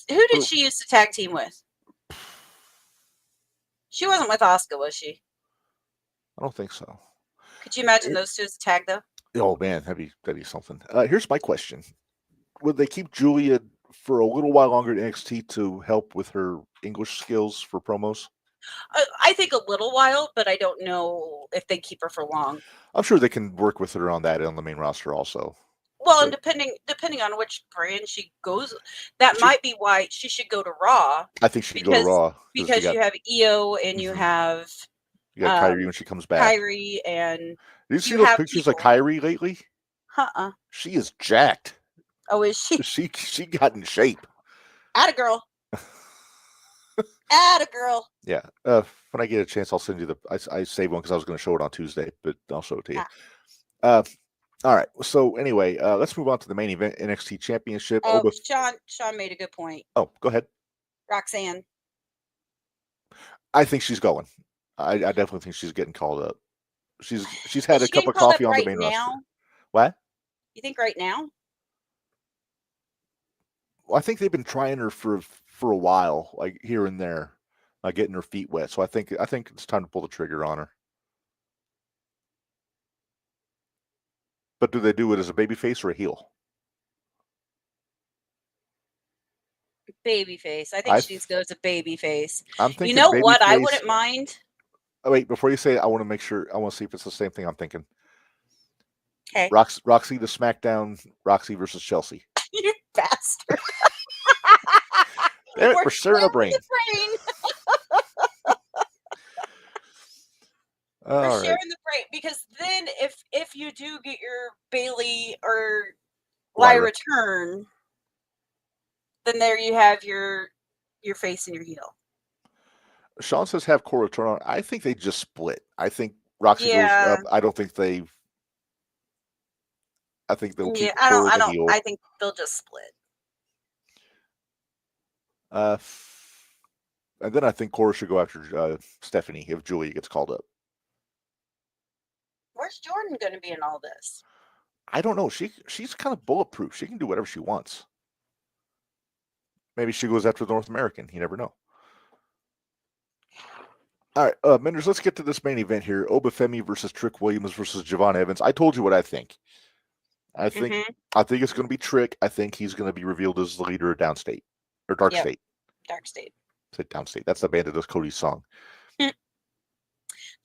who did she used to tag team with? She wasn't with Asuka, was she? I don't think so. Could you imagine those two as a tag though? Oh man, that'd be something. Here's my question: would they keep Julia for a little while longer at NXT to help with her English skills for promos? I think a little while, but I don't know if they keep her for long. I'm sure they can work with her on that on the main roster also. Well, and depending on which brand she goes, that might be why she should go to Raw. I think she could go to Raw because you have Io and you have Kyrie when she comes back. Kyrie and did you see those pictures of Kyrie lately? She is jacked. Oh, is she? She got in shape. Atta girl. Atta girl. Yeah. When I get a chance, I'll send you I saved one because I was going to show it on Tuesday, but I'll show it to you. All right. So anyway, let's move on to the main event, NXT Championship. Oh, Sean made a good point. Oh, go ahead. Roxanne. I think she's going. I definitely think she's getting called up. She's had a cup of coffee on the main roster. What? You think right now? Well, I think they've been trying her for a while, like here and there, getting her feet wet. So I think it's time to pull the trigger on her. But do they do it as a babyface or a heel? Babyface. I think she goes a babyface. I'm thinking. You know what? I wouldn't mind. Oh wait, before you say it, I want to make sure. I want to see if it's the same thing I'm thinking. Okay. Roxy the SmackDown. Roxy versus Chelsea. You bastard. Damn it, we're sharing a brain. We're sharing the brain because then if you do get your Bailey or Lyra turn, then there you have your face and your heel. Sean says have Cora turn on. I think they just split. I think Roxy goes up. I don't think they. I think they'll keep Cora the heel. I think they'll just split. And then I think Cora should go after Stephanie if Julia gets called up. Where's Jordan going to be in all this? I don't know. She's kind of bulletproof. She can do whatever she wants. Maybe she goes after the North American. You never know. All right, Menders, let's get to this main event here. Obafemi versus Trick Williams versus Javon Evans. I told you what I think. I think it's going to be Trick. I think he's going to be revealed as the leader of Downstate or Dark State. Dark State. I said Downstate. That's the band that does Cody's song.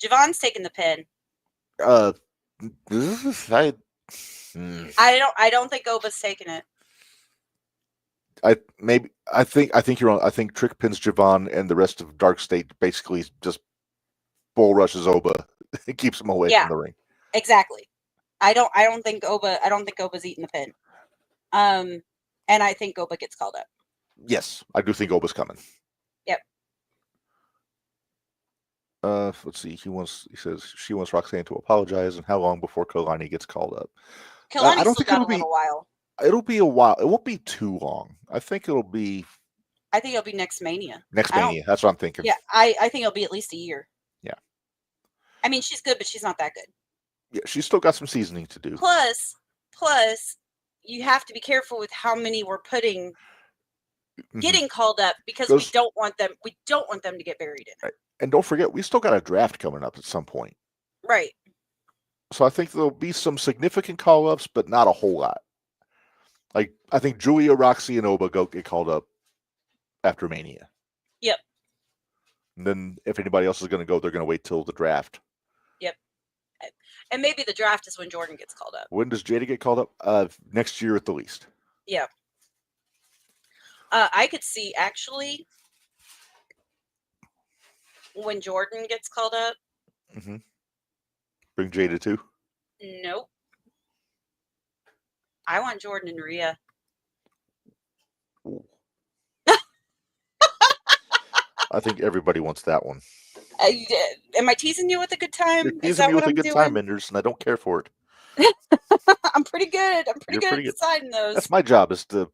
Javon's taking the pin. I don't think Oba's taking it. I think you're wrong. I think Trick pins Javon and the rest of Dark State basically just bull rushes Oba. It keeps him away from the ring. Exactly. I don't think Oba's eating the pin. And I think Oba gets called up. Yes, I do think Oba's coming. Yep. Let's see. He says she wants Roxanne to apologize, and how long before Kalani gets called up? I don't think it'll be a while. It'll be a while. It won't be too long. I think it'll be next Mania. Next Mania. That's what I'm thinking. Yeah, I think it'll be at least a year. Yeah. I mean, she's good, but she's not that good. Yeah, she's still got some seasoning to do. Plus, you have to be careful with how many we're putting getting called up because we don't want them to get buried in it. Right. And don't forget, we still got a draft coming up at some point. Right. So I think there'll be some significant call-ups, but not a whole lot. Like, I think Julia, Roxy, and Oba get called up after Mania. Yep. And then if anybody else is going to go, they're going to wait till the draft. Yep. And maybe the draft is when Jordan gets called up. When does Jada get called up? Next year at the least. Yeah. I could see, actually, when Jordan gets called up. Mm-hmm. Bring Jada too? Nope. I want Jordan and Rhea. I think everybody wants that one. Am I teasing you with a good time? You're teasing me with a good time, Menders, and I don't care for it. I'm pretty good. I'm pretty good at deciding those. That's my job, is to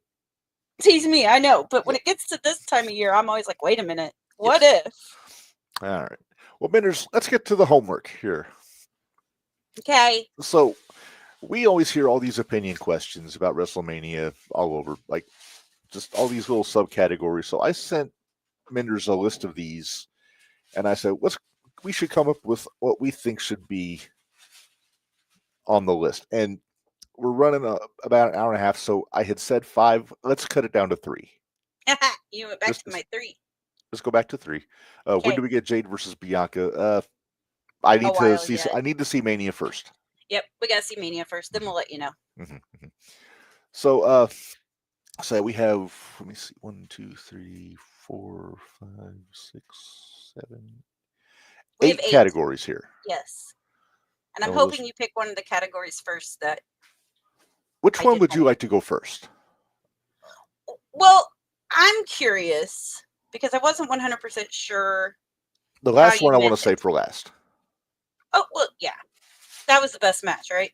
tease me. I know, but when it gets to this time of year, I'm always like, wait a minute. What if? All right. Well, Menders, let's get to the homework here. Okay. So we always hear all these opinion questions about WrestleMania all over, like just all these little subcategories. So I sent Menders a list of these, and I said, we should come up with what we think should be on the list. And we're running about an hour and a half, so I had said 5. Let's cut it down to 3. You went back to my 3. Let's go back to 3. When Okay. do we get Jade versus Bianca? I need to while see. yet. I need to see Mania first. Yep, we gotta see Mania first, then we'll let you know. So, so we have. Let me see. 1, 2, 3, 4, 5, 6, 7, We have 8 8. categories here. Yes, and I'm Oh, hoping you pick one of the categories first. That which I one did would you homework. like to go first? Well, I'm curious because I wasn't 100% sure. The last you one I want meant to save for last. Oh well, yeah, that was the best match, right?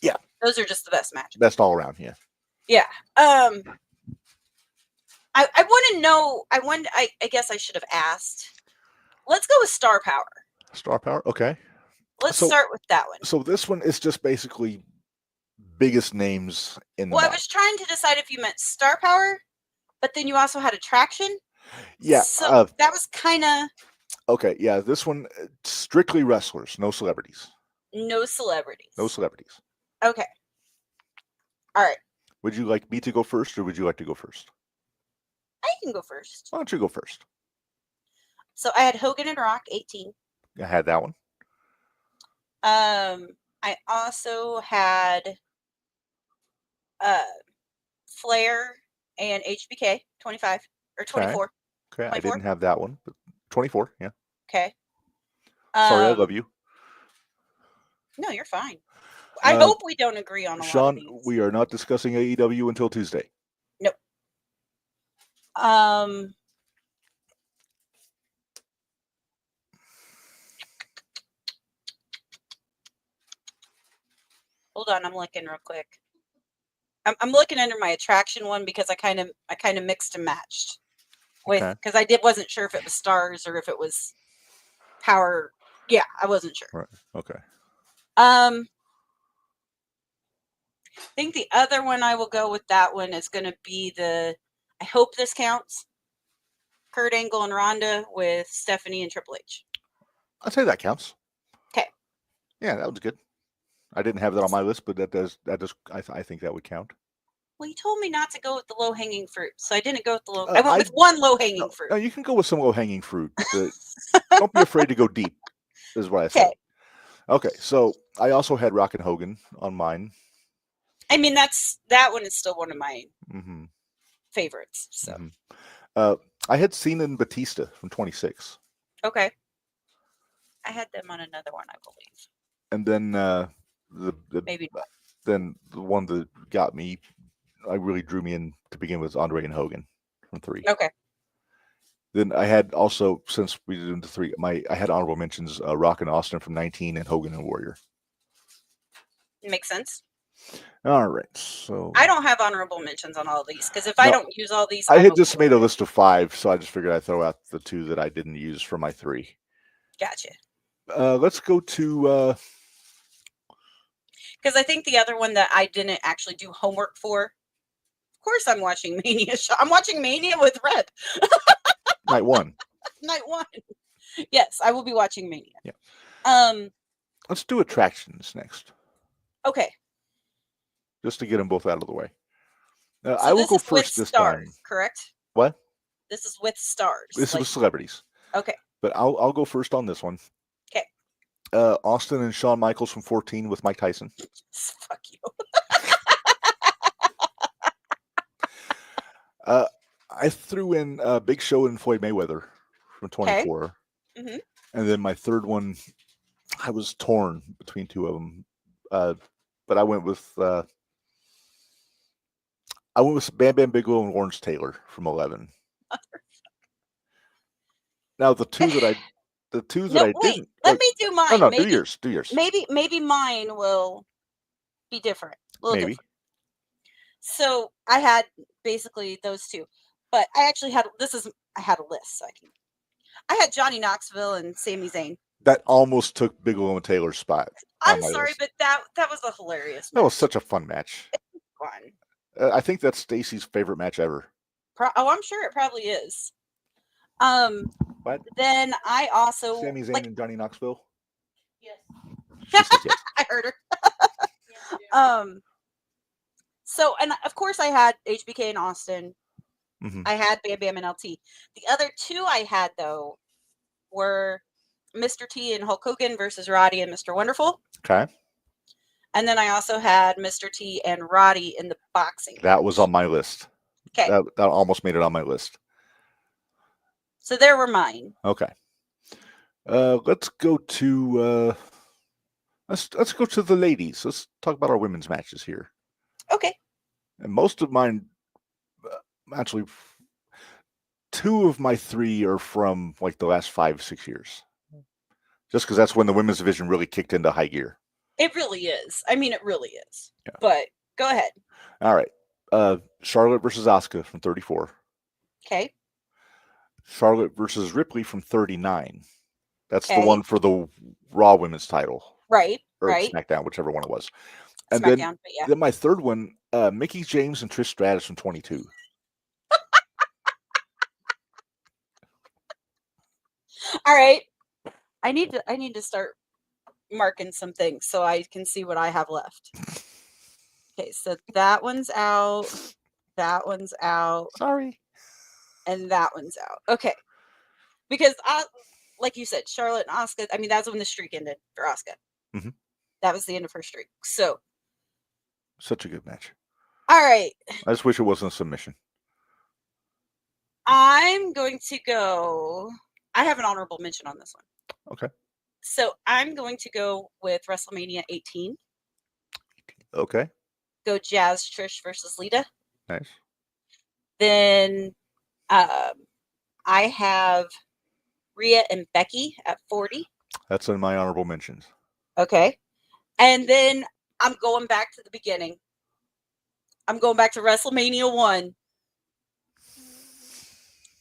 Yeah. Those are just the best matches. Best all around. Yeah. Yeah. I want to know. I guess I should have asked. Let's go with Star Power. Star Power. Okay. Let's So- start with that one. So this one is just basically biggest names in the Well, I match. was trying to decide if you meant Star Power, but then you also had Attraction. Yeah. So that was kind of Okay. Yeah. This one strictly wrestlers, no celebrities. no celebrities. No celebrities. Okay. All right. Would you like me to go first, or would you like to go first? I can go first. Why don't you go first? So I had Hogan and Rock 18. I had that one. I also had Flair and HBK 25 or 24. Okay. 24? I didn't have that one, but 24. Yeah. Okay. Sorry, I love you. No, you're fine. I hope we don't agree on a lot of Sean, these. we are not discussing AEW until Tuesday. Nope. Hold on, I'm looking real quick. I'm looking under my Attraction one because I kind of mixed and matched with because I wasn't sure if it was Stars or if it was Power. Yeah, I wasn't sure. Right. Okay. I think the other one I will go with that one is going to be I hope this counts. Kurt Angle and Ronda with Stephanie and Triple H. I'd say that counts. Okay. Yeah, that was good. I didn't have that on my list, but that does. I think that would count. Well, you told me not to go with the low hanging fruit, so I didn't go with the low. I went with one low hanging fruit. No, you can go with some low hanging fruit, but don't be afraid to go deep. Is what I said. Okay, so I also had Rock and Hogan on mine. I mean, that one is still one of my favorites. So, I had Cena and Batista from 26. Okay, I had them on another one, I believe. And then maybe then the one that got me, really drew me in to begin with, Andre and Hogan from 3. Okay. Then I had also, since we did into 3, I had honorable mentions: Rock and Austin from 19 and Hogan and Warrior. Makes sense. All right, so I don't have honorable mentions on all these because if I don't use all these, I had just made a list of 5, so I just figured I'd throw out the 2 that I didn't use for my 3. Gotcha. Let's go to because I think the other one that I didn't actually do homework for. Of course, I'm watching Mania. I'm watching Mania with Red. Night 1. Night 1. Yes, I will be watching Mania. Yeah. Let's do Attractions next. Okay. Just to get them both out of the way. So I will go first this Stars, time. Correct? What? This is with Stars. This is with celebrities. Okay. But I'll go first on this one. Okay. Austin and Shawn Michaels from 14 with Mike Tyson. Fuck you. I threw in Big Show and Floyd Mayweather from 24. Okay. And then my third one, I was torn between 2 of them. But I went with Bam Bam Bigelow and Lawrence Taylor from 11. Now the two that I didn't. Let me do mine. No, do yours. Do yours. Maybe mine will be different. A little Maybe. different. So I had basically those 2, but I actually had I had a list, so I had Johnny Knoxville and Sami Zayn. That almost took Bigelow and Taylor's spot. I'm sorry, but that was a hilarious match. That was such a fun match. Fun. I think that's Stacy's favorite match ever. I'm sure it probably is. What? Then I also Sami Zayn and Johnny Knoxville. Yes. Yes. I heard her. So, and of course I had HBK and Austin. Mhm. I had Bam Bam and LT. The other two I had, though, were Mr. T and Hulk Hogan versus Roddy and Mr. Wonderful. Okay. And then I also had Mr. T and Roddy in the boxing That was match. on my list. Okay. That almost made it on my list. So there were mine. Okay. Let's go to let's go to the ladies. Let's talk about our women's matches here. Okay. And most of mine, actually, 2 of my 3 are from like the last 5-6 years. Just because that's when the women's division really kicked into high gear. It really is. I mean, it really is. Yeah. But go ahead. All right. Charlotte versus Asuka from 34. Okay. Charlotte versus Ripley from 39. That's the Okay. one for the Raw Women's title. Right. Or Right. SmackDown, whichever one it was. And SmackDown, but yeah. then my third one, Mickie James and Trish Stratus from 22. All right. I need to start marking some things so I can see what I have left. Okay, so that one's out. That one's out. Sorry. And that one's out. Okay. Because like you said, Charlotte and Asuka, I mean, that's when the streak ended for Asuka. Mhm. That was the end of her streak. So Such a good match. all right. I just wish it wasn't a submission. I'm going to go. I have an honorable mention on this one. Okay. So I'm going to go with WrestleMania 18. Okay. Go Jazz Trish versus Lita. Nice. Then I have Rhea and Becky at 40. That's in my honorable mentions. Okay. And then I'm going back to the beginning. I'm going back to WrestleMania 1.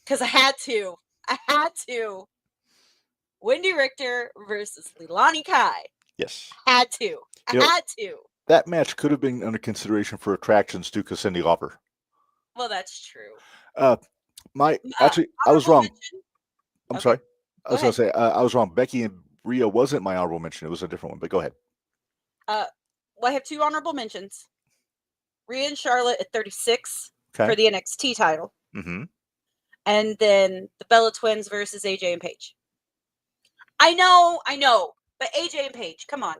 Because I had to. Wendy Richter versus Leilani Kai. Yes. Had to. Had to. That match could have been under consideration for attractions too, because Cyndi Lauper. Well, that's true. Actually, I was wrong. Mention? I'm Okay. sorry. I was Go going to say, I was wrong. Becky and Rhea wasn't my honorable mention. It was a different one, but go ahead. Well, I have 2 honorable mentions. Rhea and Charlotte at 36 Okay. for the NXT title. Mm-hmm. And then the Bella Twins versus AJ and Paige. I know. But AJ and Paige, come on.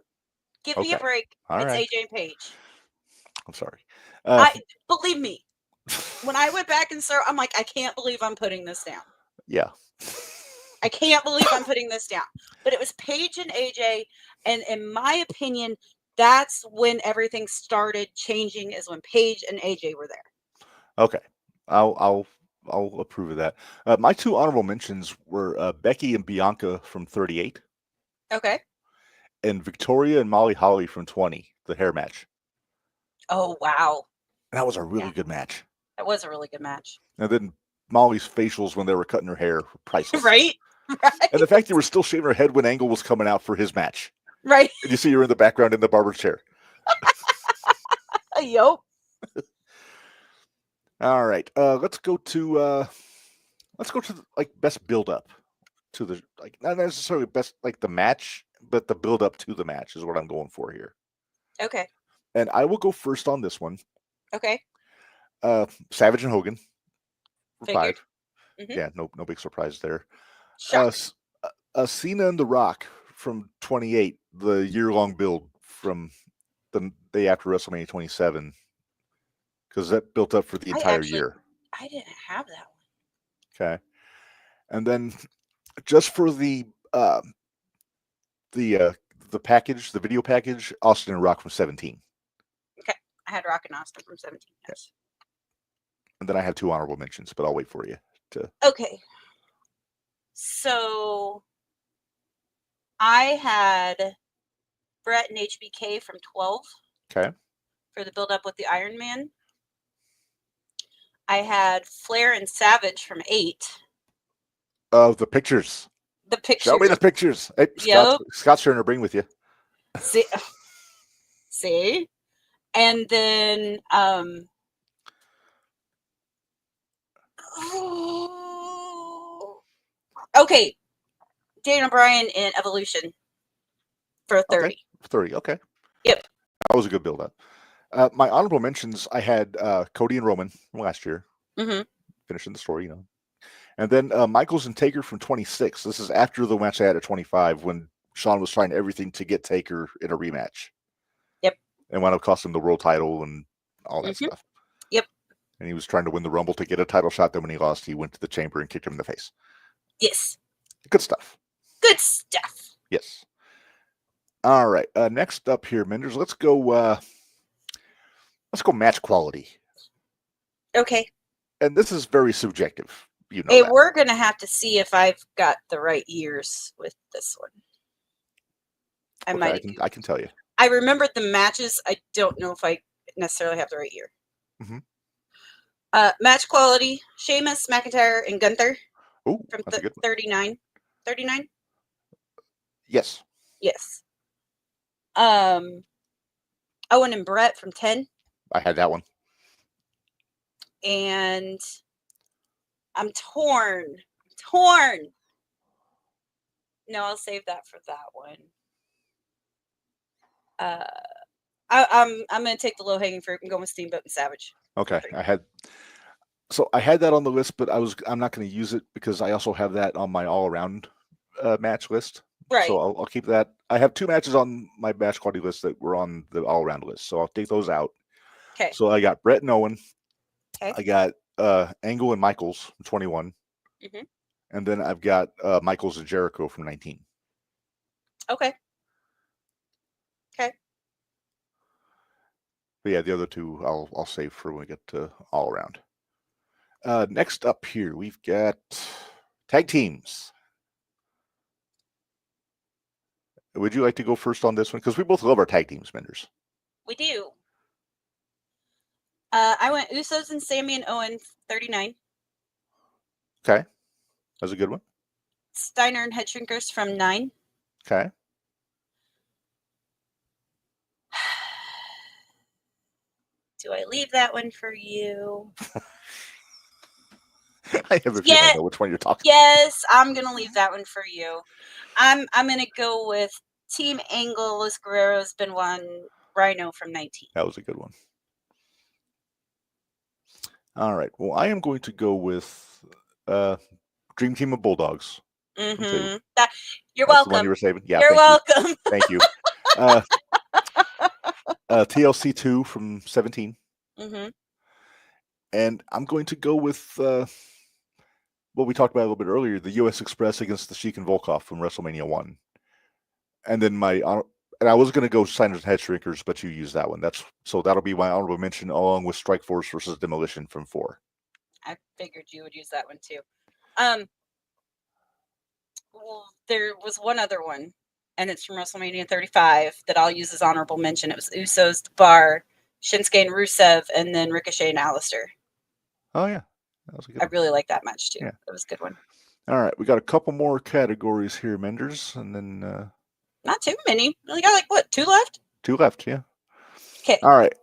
Give me a break. All it's right. AJ and Paige. I'm sorry. Believe me, when I went back and I'm like, I can't believe I'm putting this down. Yeah. I can't believe I'm putting this down. But it was Paige and AJ, and in my opinion, that's when everything started changing, is when Paige and AJ were there. Okay. I'll approve of that. My 2 honorable mentions were Becky and Bianca from 38. Okay. And Victoria and Molly Holly from 20, the hair match. Oh, wow. That was a really good match. That was a really good match. And then Molly's facials when they were cutting her hair were priceless. Right? And the fact they were still shaving her head when Angle was coming out for his match. Right. And you see her in the background in the barber's chair. Yup. All right. Let's go to like best build up to the, like, not necessarily best like the match, but the build up to the match is what I'm going for here. Okay. And I will go first on this one. Okay. Savage and Hogan. Figured. 5. Mhm. Yeah, no big surprise there. Shock. Cena and The Rock from 28, the year-long build from the day after WrestleMania 27, because that built up for the entire year. I didn't have that one. Okay. And then just for the package, the video package, Austin and Rock from 17. Okay. I had Rock and Austin from 17. Yes. And then I have 2 honorable mentions, but I'll wait for you to. Okay. So I had Brett and HBK from 12. Okay. For the build up with the Iron Man. I had Flair and Savage from 8. The pictures. The pictures. Show me the pictures. Hey, Scott's sharing her brain with you. See? And then okay. Daniel Bryan in Evolution for 30. Okay. 30, okay. Yep. That was a good build up. My honorable mentions, I had Cody and Roman from last year. Mm-hmm. finishing the story, And then Michaels and Taker from 26. This is after the match I had at 25 when Shawn was trying everything to get Taker in a rematch. Yep. And wound up costing him the world title and all that stuff. Yep. And he was trying to win the Rumble to get a title shot. Then when he lost, he went to the chamber and kicked him in the face. Yes. Good stuff. Good stuff. Yes. All right. Next up here, Menders. Let's go match quality. Okay. And this is very subjective. You know Hey, that. we're gonna have to see if I've got the right years with this one. I can tell you. I remembered the matches. I don't know if I necessarily have the right year. Mm-hmm. Match quality: Sheamus, McIntyre, and Gunther. Oh, from that's a good one. 39. 39? Yes. Yes. Owen and Brett from 10. I had that one. And I'm torn. No, I'll save that for that one. I'm gonna take the low hanging fruit and go with Steamboat and Savage. Okay, I had that on the list, but I'm not going to use it because I also have that on my all around match list. Right. So I'll keep that. I have 2 matches on my match quality list that were on the all around list, so I'll take those out. Okay. So I got Brett and Owen. Okay. I got Angle and Michaels from 21. Mm-hmm. And then I've got Michaels and Jericho from 19. Okay. But yeah, the other 2 I'll save for when we get to all around. Next up here, we've got tag teams. Would you like to go first on this one? Because we both love our tag teams, Menders. We do. I went Usos and Sammy and Owen 39. Okay. That's a good one. Steiner and Headshrinkers from 9. Okay. Do I leave that one for you? I have a feeling I know which one you're talking. Yes, I'm gonna leave that one for you. I'm gonna go with Team Angle, Los Guerreros, Benoit, and Rhino from 19. That was a good one. All right. Well, I am going to go with Dream Team of Bulldogs. Mm-hmm. You're That's welcome. The one you were saving. Yeah. You're welcome. Thank you. TLC 2 from 17. Mm-hmm. And I'm going to go with what we talked about a little bit earlier, the U.S. Express against the Sheik and Volkov from Wrestlemania 1. And then I was going to go Steiner's Head Shrinkers, but you used that one. That'll be my honorable mention along with Strike Force versus Demolition from 4. I figured you would use that one too. Well, there was one other one, and it's from WrestleMania 35 that I'll use as honorable mention. It was Usos, Bar, Shinsuke and Rusev, and then Ricochet and Alistair. Oh yeah, that was a good one. I really like that match too. Yeah. It was a good one. All right, we got a couple more categories here, Menders, and then not too many. We only got 2 left? 2 left, yeah. Okay. All right,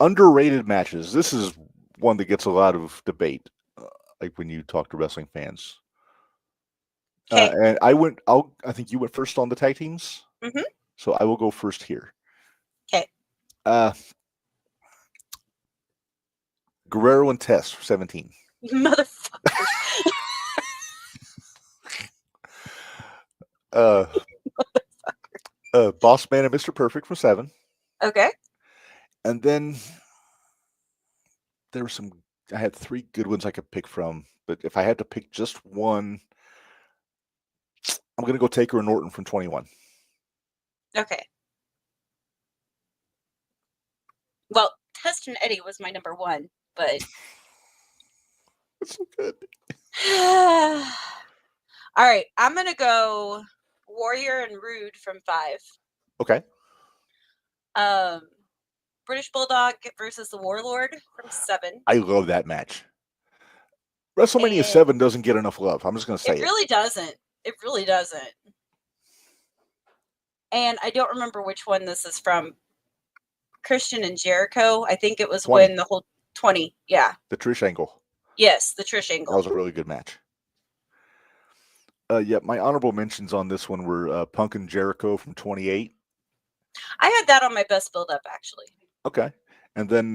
underrated matches. This is one that gets a lot of debate, like when you talk to wrestling fans. Okay. And I think you went first on the tag teams. Mm-hmm. So I will go first here. Okay. Guerrero and Test, 17. Motherfucker. Boss Man and Mr. Perfect from 7. Okay. And then there were I had 3 good ones I could pick from, but if I had to pick just one, I'm going to go Taker and Norton from 21. Okay. Well, Test and Eddie was my number 1, but that's so good. All right, I'm going to go Warrior and Rude from 5. Okay. British Bulldog versus the Warlord from 7. I love that match. WrestleMania 7 doesn't get enough love. I'm just going to say it. It really doesn't. It really doesn't. And I don't remember which one this is from. Christian and Jericho. I think it was 20. When the whole 20. Yeah. The Trish angle. Yes, the Trish angle. That was a really good match. Yeah, my honorable mentions on this one were Punk and Jericho from 28. I had that on my best build-up, actually. Okay. And then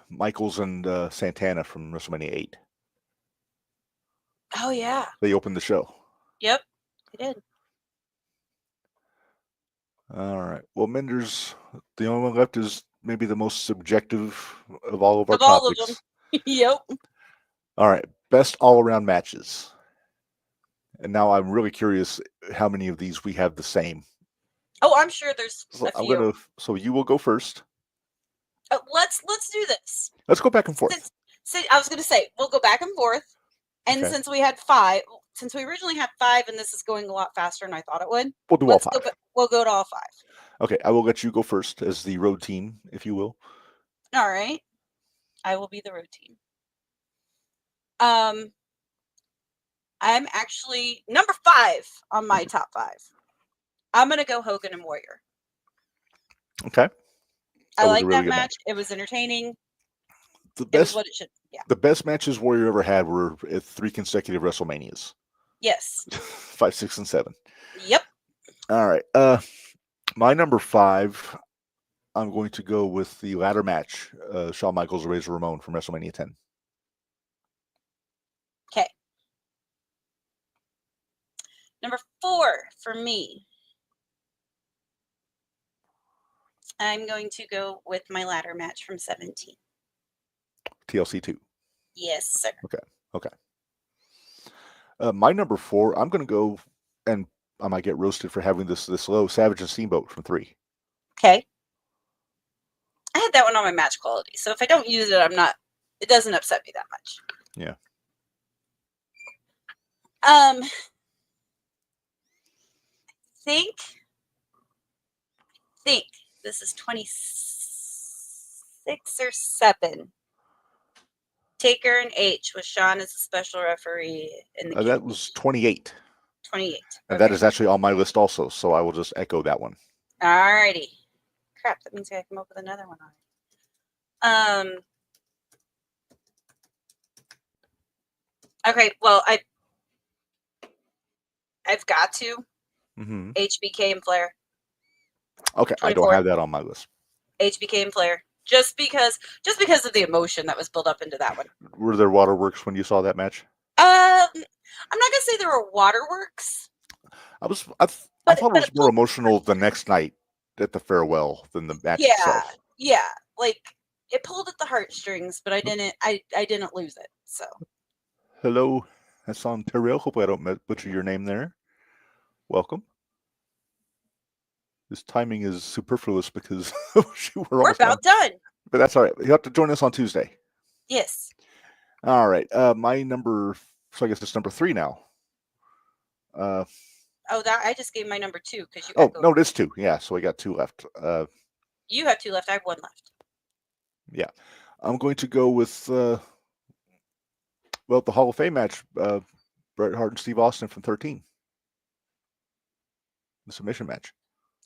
Michaels and Santana from WrestleMania 8. Oh yeah. They opened the show. Yep. They did. All right. Well, Menders, the only one left is maybe the most subjective of all of our Of all topics. of them. Yep. All right. Best all-around matches. And now I'm really curious how many of these we have the same. Oh, I'm sure there's So a few. So you will go first. Let's do this. Let's go back and forth. I was going to say we'll go back and forth, and Okay. since we had 5, since we originally had 5, and this is going a lot faster than I thought it would, We'll do all 5. We'll go to all 5. Okay, I will let you go first as the road team, if you will. All right, I will be the road team. I'm actually number 5 on my top 5. I'm gonna go Hogan and Warrior. Okay. I like that match. It was entertaining. It was what it should. Yeah. The best matches Warrior ever had were at 3 consecutive WrestleManias. Yes. 5, 6, and 7. Yep. All right. My number 5, I'm going to go with the ladder match, Shawn Michaels and Razor Ramon from WrestleMania 10. Okay. Number 4 for me. I'm going to go with my ladder match from 17. TLC 2. Yes, sir. Okay. My number 4, I'm going to go, and I might get roasted for having this low, Savage and Steamboat from 3. Okay. I had that one on my match quality, so if I don't use it, it doesn't upset me that much. Yeah. I think this is 26 or 7. Taker and H with Shawn as a special referee in the That was 28. 28. And that is actually on my list also, so I will just echo that one. Alrighty. Crap, that means I come up with another one on it. Okay, well, I've got to. Mm-hmm. HBK and Flair. Okay, 24. I don't have that on my list. HBK and Flair. Just because of the emotion that was built up into that one. Were there waterworks when you saw that match? I'm not gonna say there were waterworks. I thought it was more emotional the next night at the farewell than the match itself. Yeah. Like it pulled at the heartstrings, but I didn't lose it. So hello, Hassan Terrell. Hopefully I don't butcher your name there. Welcome. This timing is superfluous because we're about done. But that's all right. You have to join us on Tuesday. Yes. All right. My number, so I guess it's number 3 now. I just gave my number 2 because you. Oh no, it is 2. Yeah, so we got 2 left. You have 2 left. I have 1 left. Yeah, I'm going to go with the Hall of Fame match, Bret Hart and Steve Austin from 13, the submission match.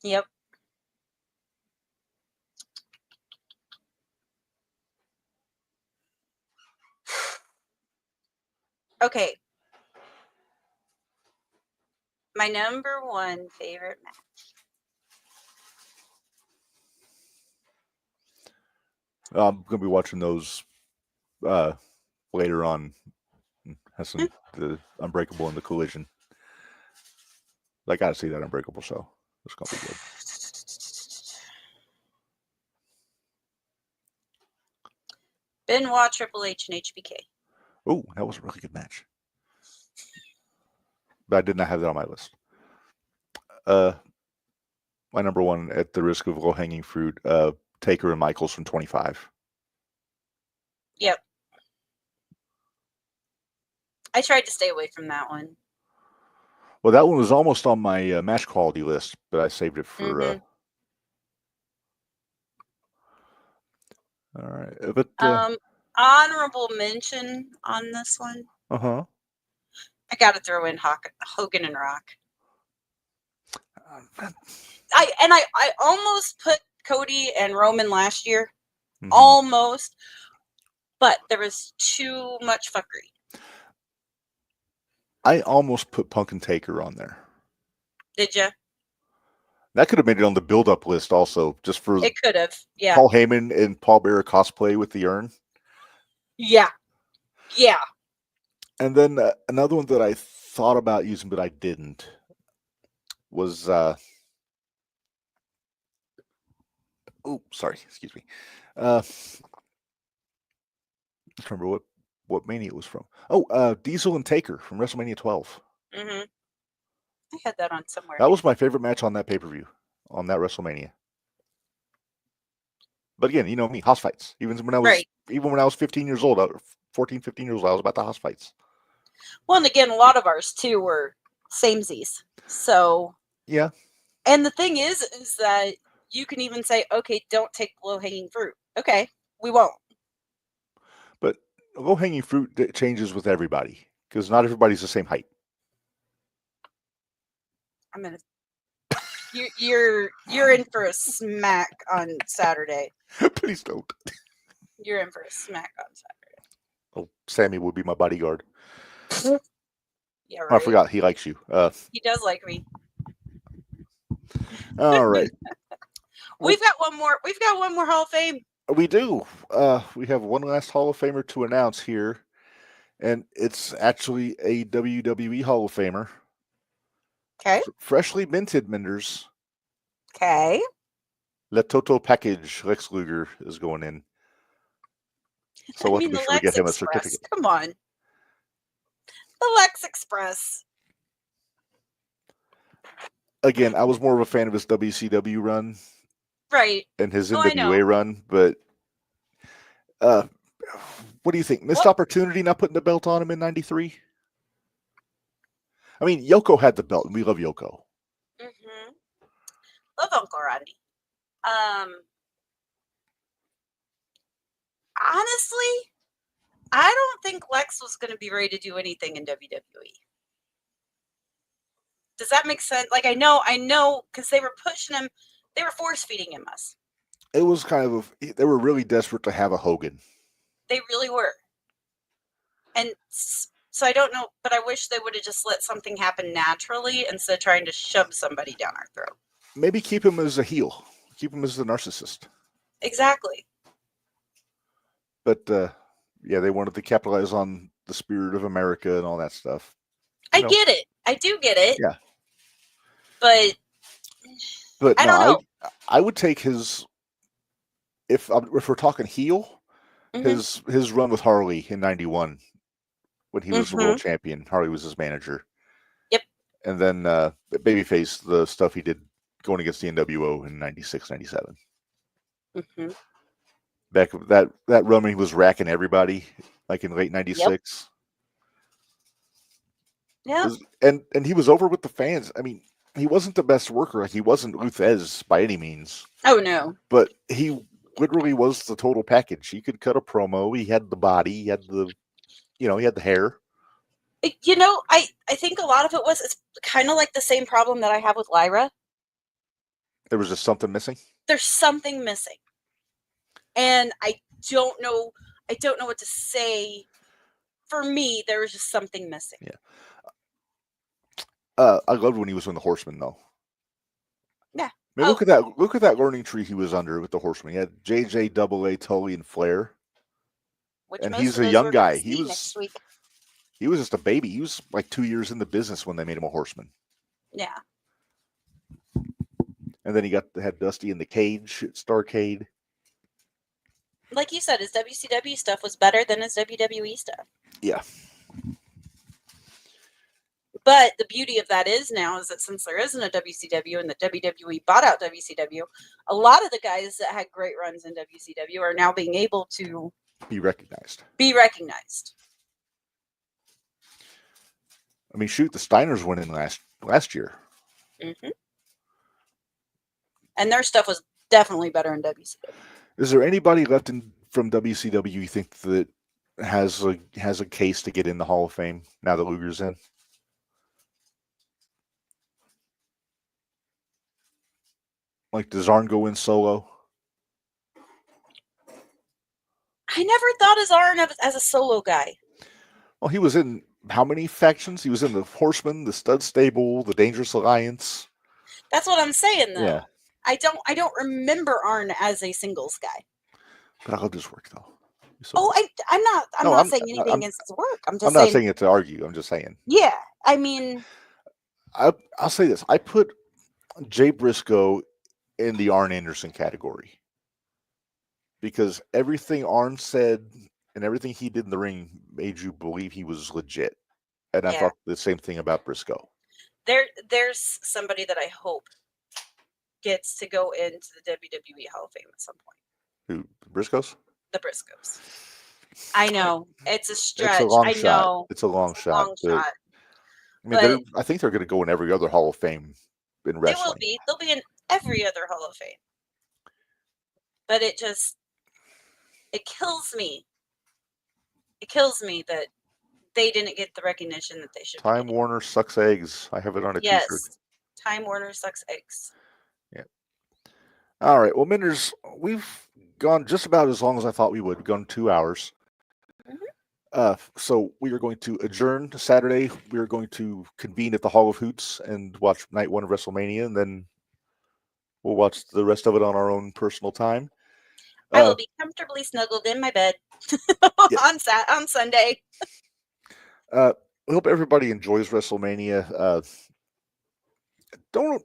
Yep. Okay. My number 1 favorite match. I'm going to be watching those later on. Has the Unbreakable and the Collision. I got to see that Unbreakable show. It's going to be good. Benoit, Triple H, and HBK. Oh, that was a really good match. But I did not have that on my list. My number 1, at the risk of low-hanging fruit, Taker and Michaels from 25. Yep. I tried to stay away from that one. Well, that one was almost on my match quality list, but I saved it for... all right. But honorable mention on this one. Uh-huh. I got to throw in Hogan and Rock. I almost put Cody and Roman last year. Mm-hmm. Almost. But there was too much fuckery. I almost put Punk and Taker on there. Did you? That could have made it on the build-up list also, just for it could have, yeah. Paul Heyman and Paul Bearer cosplay with the urn. Yeah. And then another one that I thought about using, but I didn't, was excuse me. Let's remember what Mania it was from. Diesel and Taker from Wrestlemania 12. I had that on somewhere. That was my favorite match on that pay-per-view, on that WrestleMania. But again, you know me, house fights. Even when I was 15 years old, 14, 15 years old, I was about the house fights. Well, and again, a lot of ours too were samesies. So yeah. And the thing is that you can even say, okay, don't take low-hanging fruit. Okay, we won't. But low-hanging fruit changes with everybody because not everybody's the same height. I'm gonna. You're in for a smack on Saturday. Please don't. You're in for a smack on Saturday. Oh, Sammy would be my bodyguard. Yeah, right. Oh, I forgot he likes you. He does like me. All right. We've got one more Hall of Fame. We do. We have one last Hall of Famer to announce here, and it's actually a WWE Hall of Famer. Okay. Freshly minted Menders. Okay. Le Toto Package Lex Luger is going in. So we'll have to be sure to get him a certificate. Come on. The Lex Express. Again, I was more of a fan of his WCW run. Right. And his NWA run, but what do you think? Missed opportunity not putting the belt on him in '93? I mean, Yoko had the belt, and we love Yoko. Mm-hmm. Love Uncle Rodney. Honestly, I don't think Lex was going to be ready to do anything in WWE. Does that make sense? Like, I know, because they were pushing him, they were force feeding him us. It was kind of they were really desperate to have a Hogan. They really were. And so I don't know, but I wish they would have just let something happen naturally instead of trying to shove somebody down our throat. Maybe keep him as a heel. Keep him as the narcissist. Exactly. But, yeah, they wanted to capitalize on the spirit of America and all that stuff. I get it. I do get it. Yeah. But I don't know. I would take his, if we're talking heel, his run with Harley in '91 when he was the world champion. Harley was his manager. Yep. And then Babyface, the stuff he did going against the NWO in '96, '97. Back that run when he was racking everybody, like in late '96. Yeah. And he was over with the fans. I mean, he wasn't the best worker. Like, he wasn't Luthez by any means. Oh, no. But he literally was the total package. He could cut a promo. He had the body. He had the, he had the hair. I think a lot of it was, it's kind of like the same problem that I have with Lyra. There was just something missing? There's something missing. And I don't know what to say. For me, there was just something missing. Yeah. I loved when he was on the Horseman, though. Yeah. I mean, look at that learning tree he was under with the Horseman. He had JJ, AA, Tully, and Flair. And he's a young guy. He was just a baby. He was like 2 years in the business when they made him a Horseman. Yeah. And then he had Dusty in the cage at Starrcade. Like you said, his WCW stuff was better than his WWE stuff. Yeah. But the beauty of that is that since there isn't a WCW and the WWE bought out WCW, a lot of the guys that had great runs in WCW are now being able to be recognized. I mean, shoot, the Steiners went in last year. And their stuff was definitely better in WCW. Is there anybody left from WCW you think that has a case to get in the Hall of Fame now that Luger's in? Like, does Arn go in solo? I never thought of Arn as a solo guy. Well, he was in how many factions? He was in the Horsemen, the Stud Stable, the Dangerous Alliance. That's what I'm saying, though. Yeah. I don't remember Arn as a singles guy. But I loved his work, though. So, Oh, I'm not. I'm No, not I'm- saying anything I'm- against his work. I'm I'm just not saying. saying it to argue. I'm just saying. Yeah, I mean, I'll say this. I put Jay Briscoe in the Arn Anderson category because everything Arn said and everything he did in the ring made you believe he was legit. And I Yeah. thought the same thing about Briscoe. there's somebody that I hope gets to go into the WWE Hall of Fame at some point. Who, Briscoes? The Briscoes. I know it's a stretch. It's a long I shot. know It's a long shot. long but, shot. I mean, But I think they're going to go in every other Hall of Fame in they will wrestling. be. They'll be in every other Hall of Fame. But it kills me. It kills me that they didn't get the recognition that they should. Time Warner sucks eggs. I have it on a T-shirt. Yes, Time Warner sucks eggs. Yeah. All right. Well, Minders, we've gone just about as long as I thought we would. We've gone 2 hours. So we are going to adjourn Saturday. We are going to convene at the Hall of Hoots and watch night 1 of WrestleMania, and then we'll watch the rest of it on our own personal time. I will be comfortably snuggled in my bed on Sunday. I hope everybody enjoys WrestleMania. Don't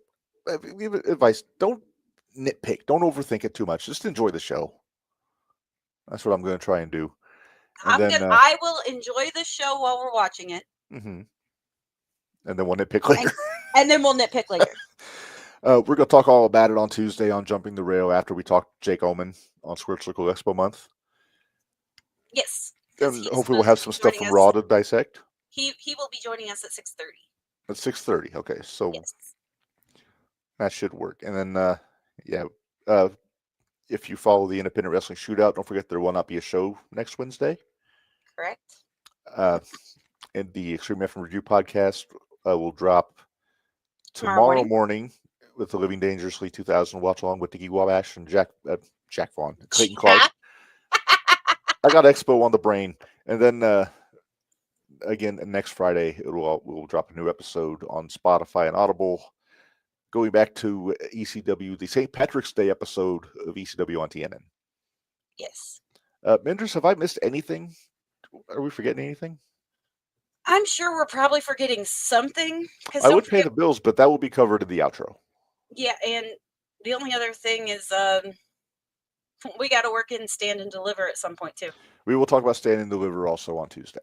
give advice. Don't nitpick. Don't overthink it too much. Just enjoy the show. That's what I'm going to try and do. And I will enjoy the show while we're watching it. Mm-hmm. And then we'll nitpick later. And then we'll nitpick later. We're going to talk all about it on Tuesday on Jumping the Rail after we talk Jake Oman on Square Circle Expo Month. Yes. And hopefully we'll have some stuff from Raw to dissect. He will be joining us at 6:30. At 6:30. Okay, so yes. That should work. And then, if you follow the Independent Wrestling Shootout, don't forget there will not be a show next Wednesday. Correct. And the Extreme Wrestling Review podcast will drop tomorrow morning with the Living Dangerously 2000 watch along with Dickie Wabash and Jack Vaughn, Clayton Clark. I got Expo on the brain. And then, again, next Friday, we'll drop a new episode on Spotify and Audible. Going back to ECW, the St. Patrick's Day episode of ECW on TNN. Yes. Minders, have I missed anything? Are we forgetting anything? I'm sure we're probably forgetting something. I would pay the bills, but that will be covered in the outro. Yeah, and the only other thing is we got to work in Stand and Deliver at some point, too. We will talk about Stand and Deliver also on Tuesday.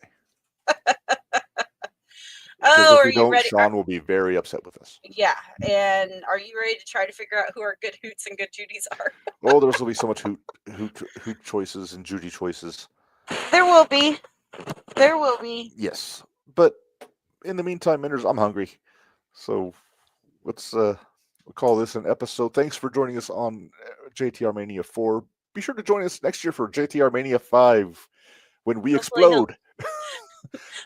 Oh, if we don't, ready? Sean will be very upset with us. Yeah, and are you ready to try to figure out who our good hoots and good Judys are? Oh, there's will be so much hoot choices and Judy choices. There will be. There will be. Yes, but in the meantime, Minders, I'm hungry, so let's call this an episode. Thanks for joining us on JTRMania IV. Be sure to join us next year for JTRMania V when we explode.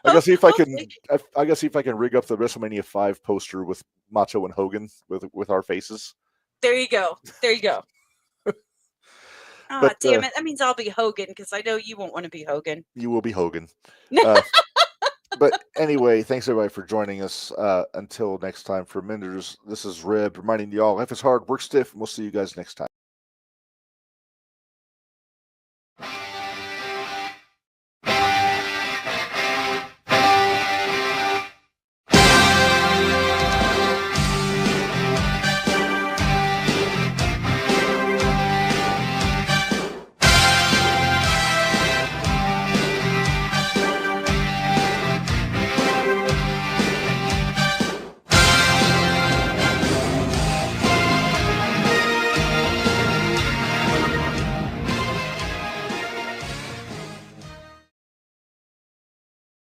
I gotta see if I can rig up the WrestleMania 5 poster with Macho and Hogan with our faces. There you go. There you go. Oh, damn it. That means I'll be Hogan because I know you won't want to be Hogan. You will be Hogan. But anyway, thanks everybody for joining us. Until next time, for Minders, this is Reb reminding you all life is hard, work stiff, and we'll see you guys next time.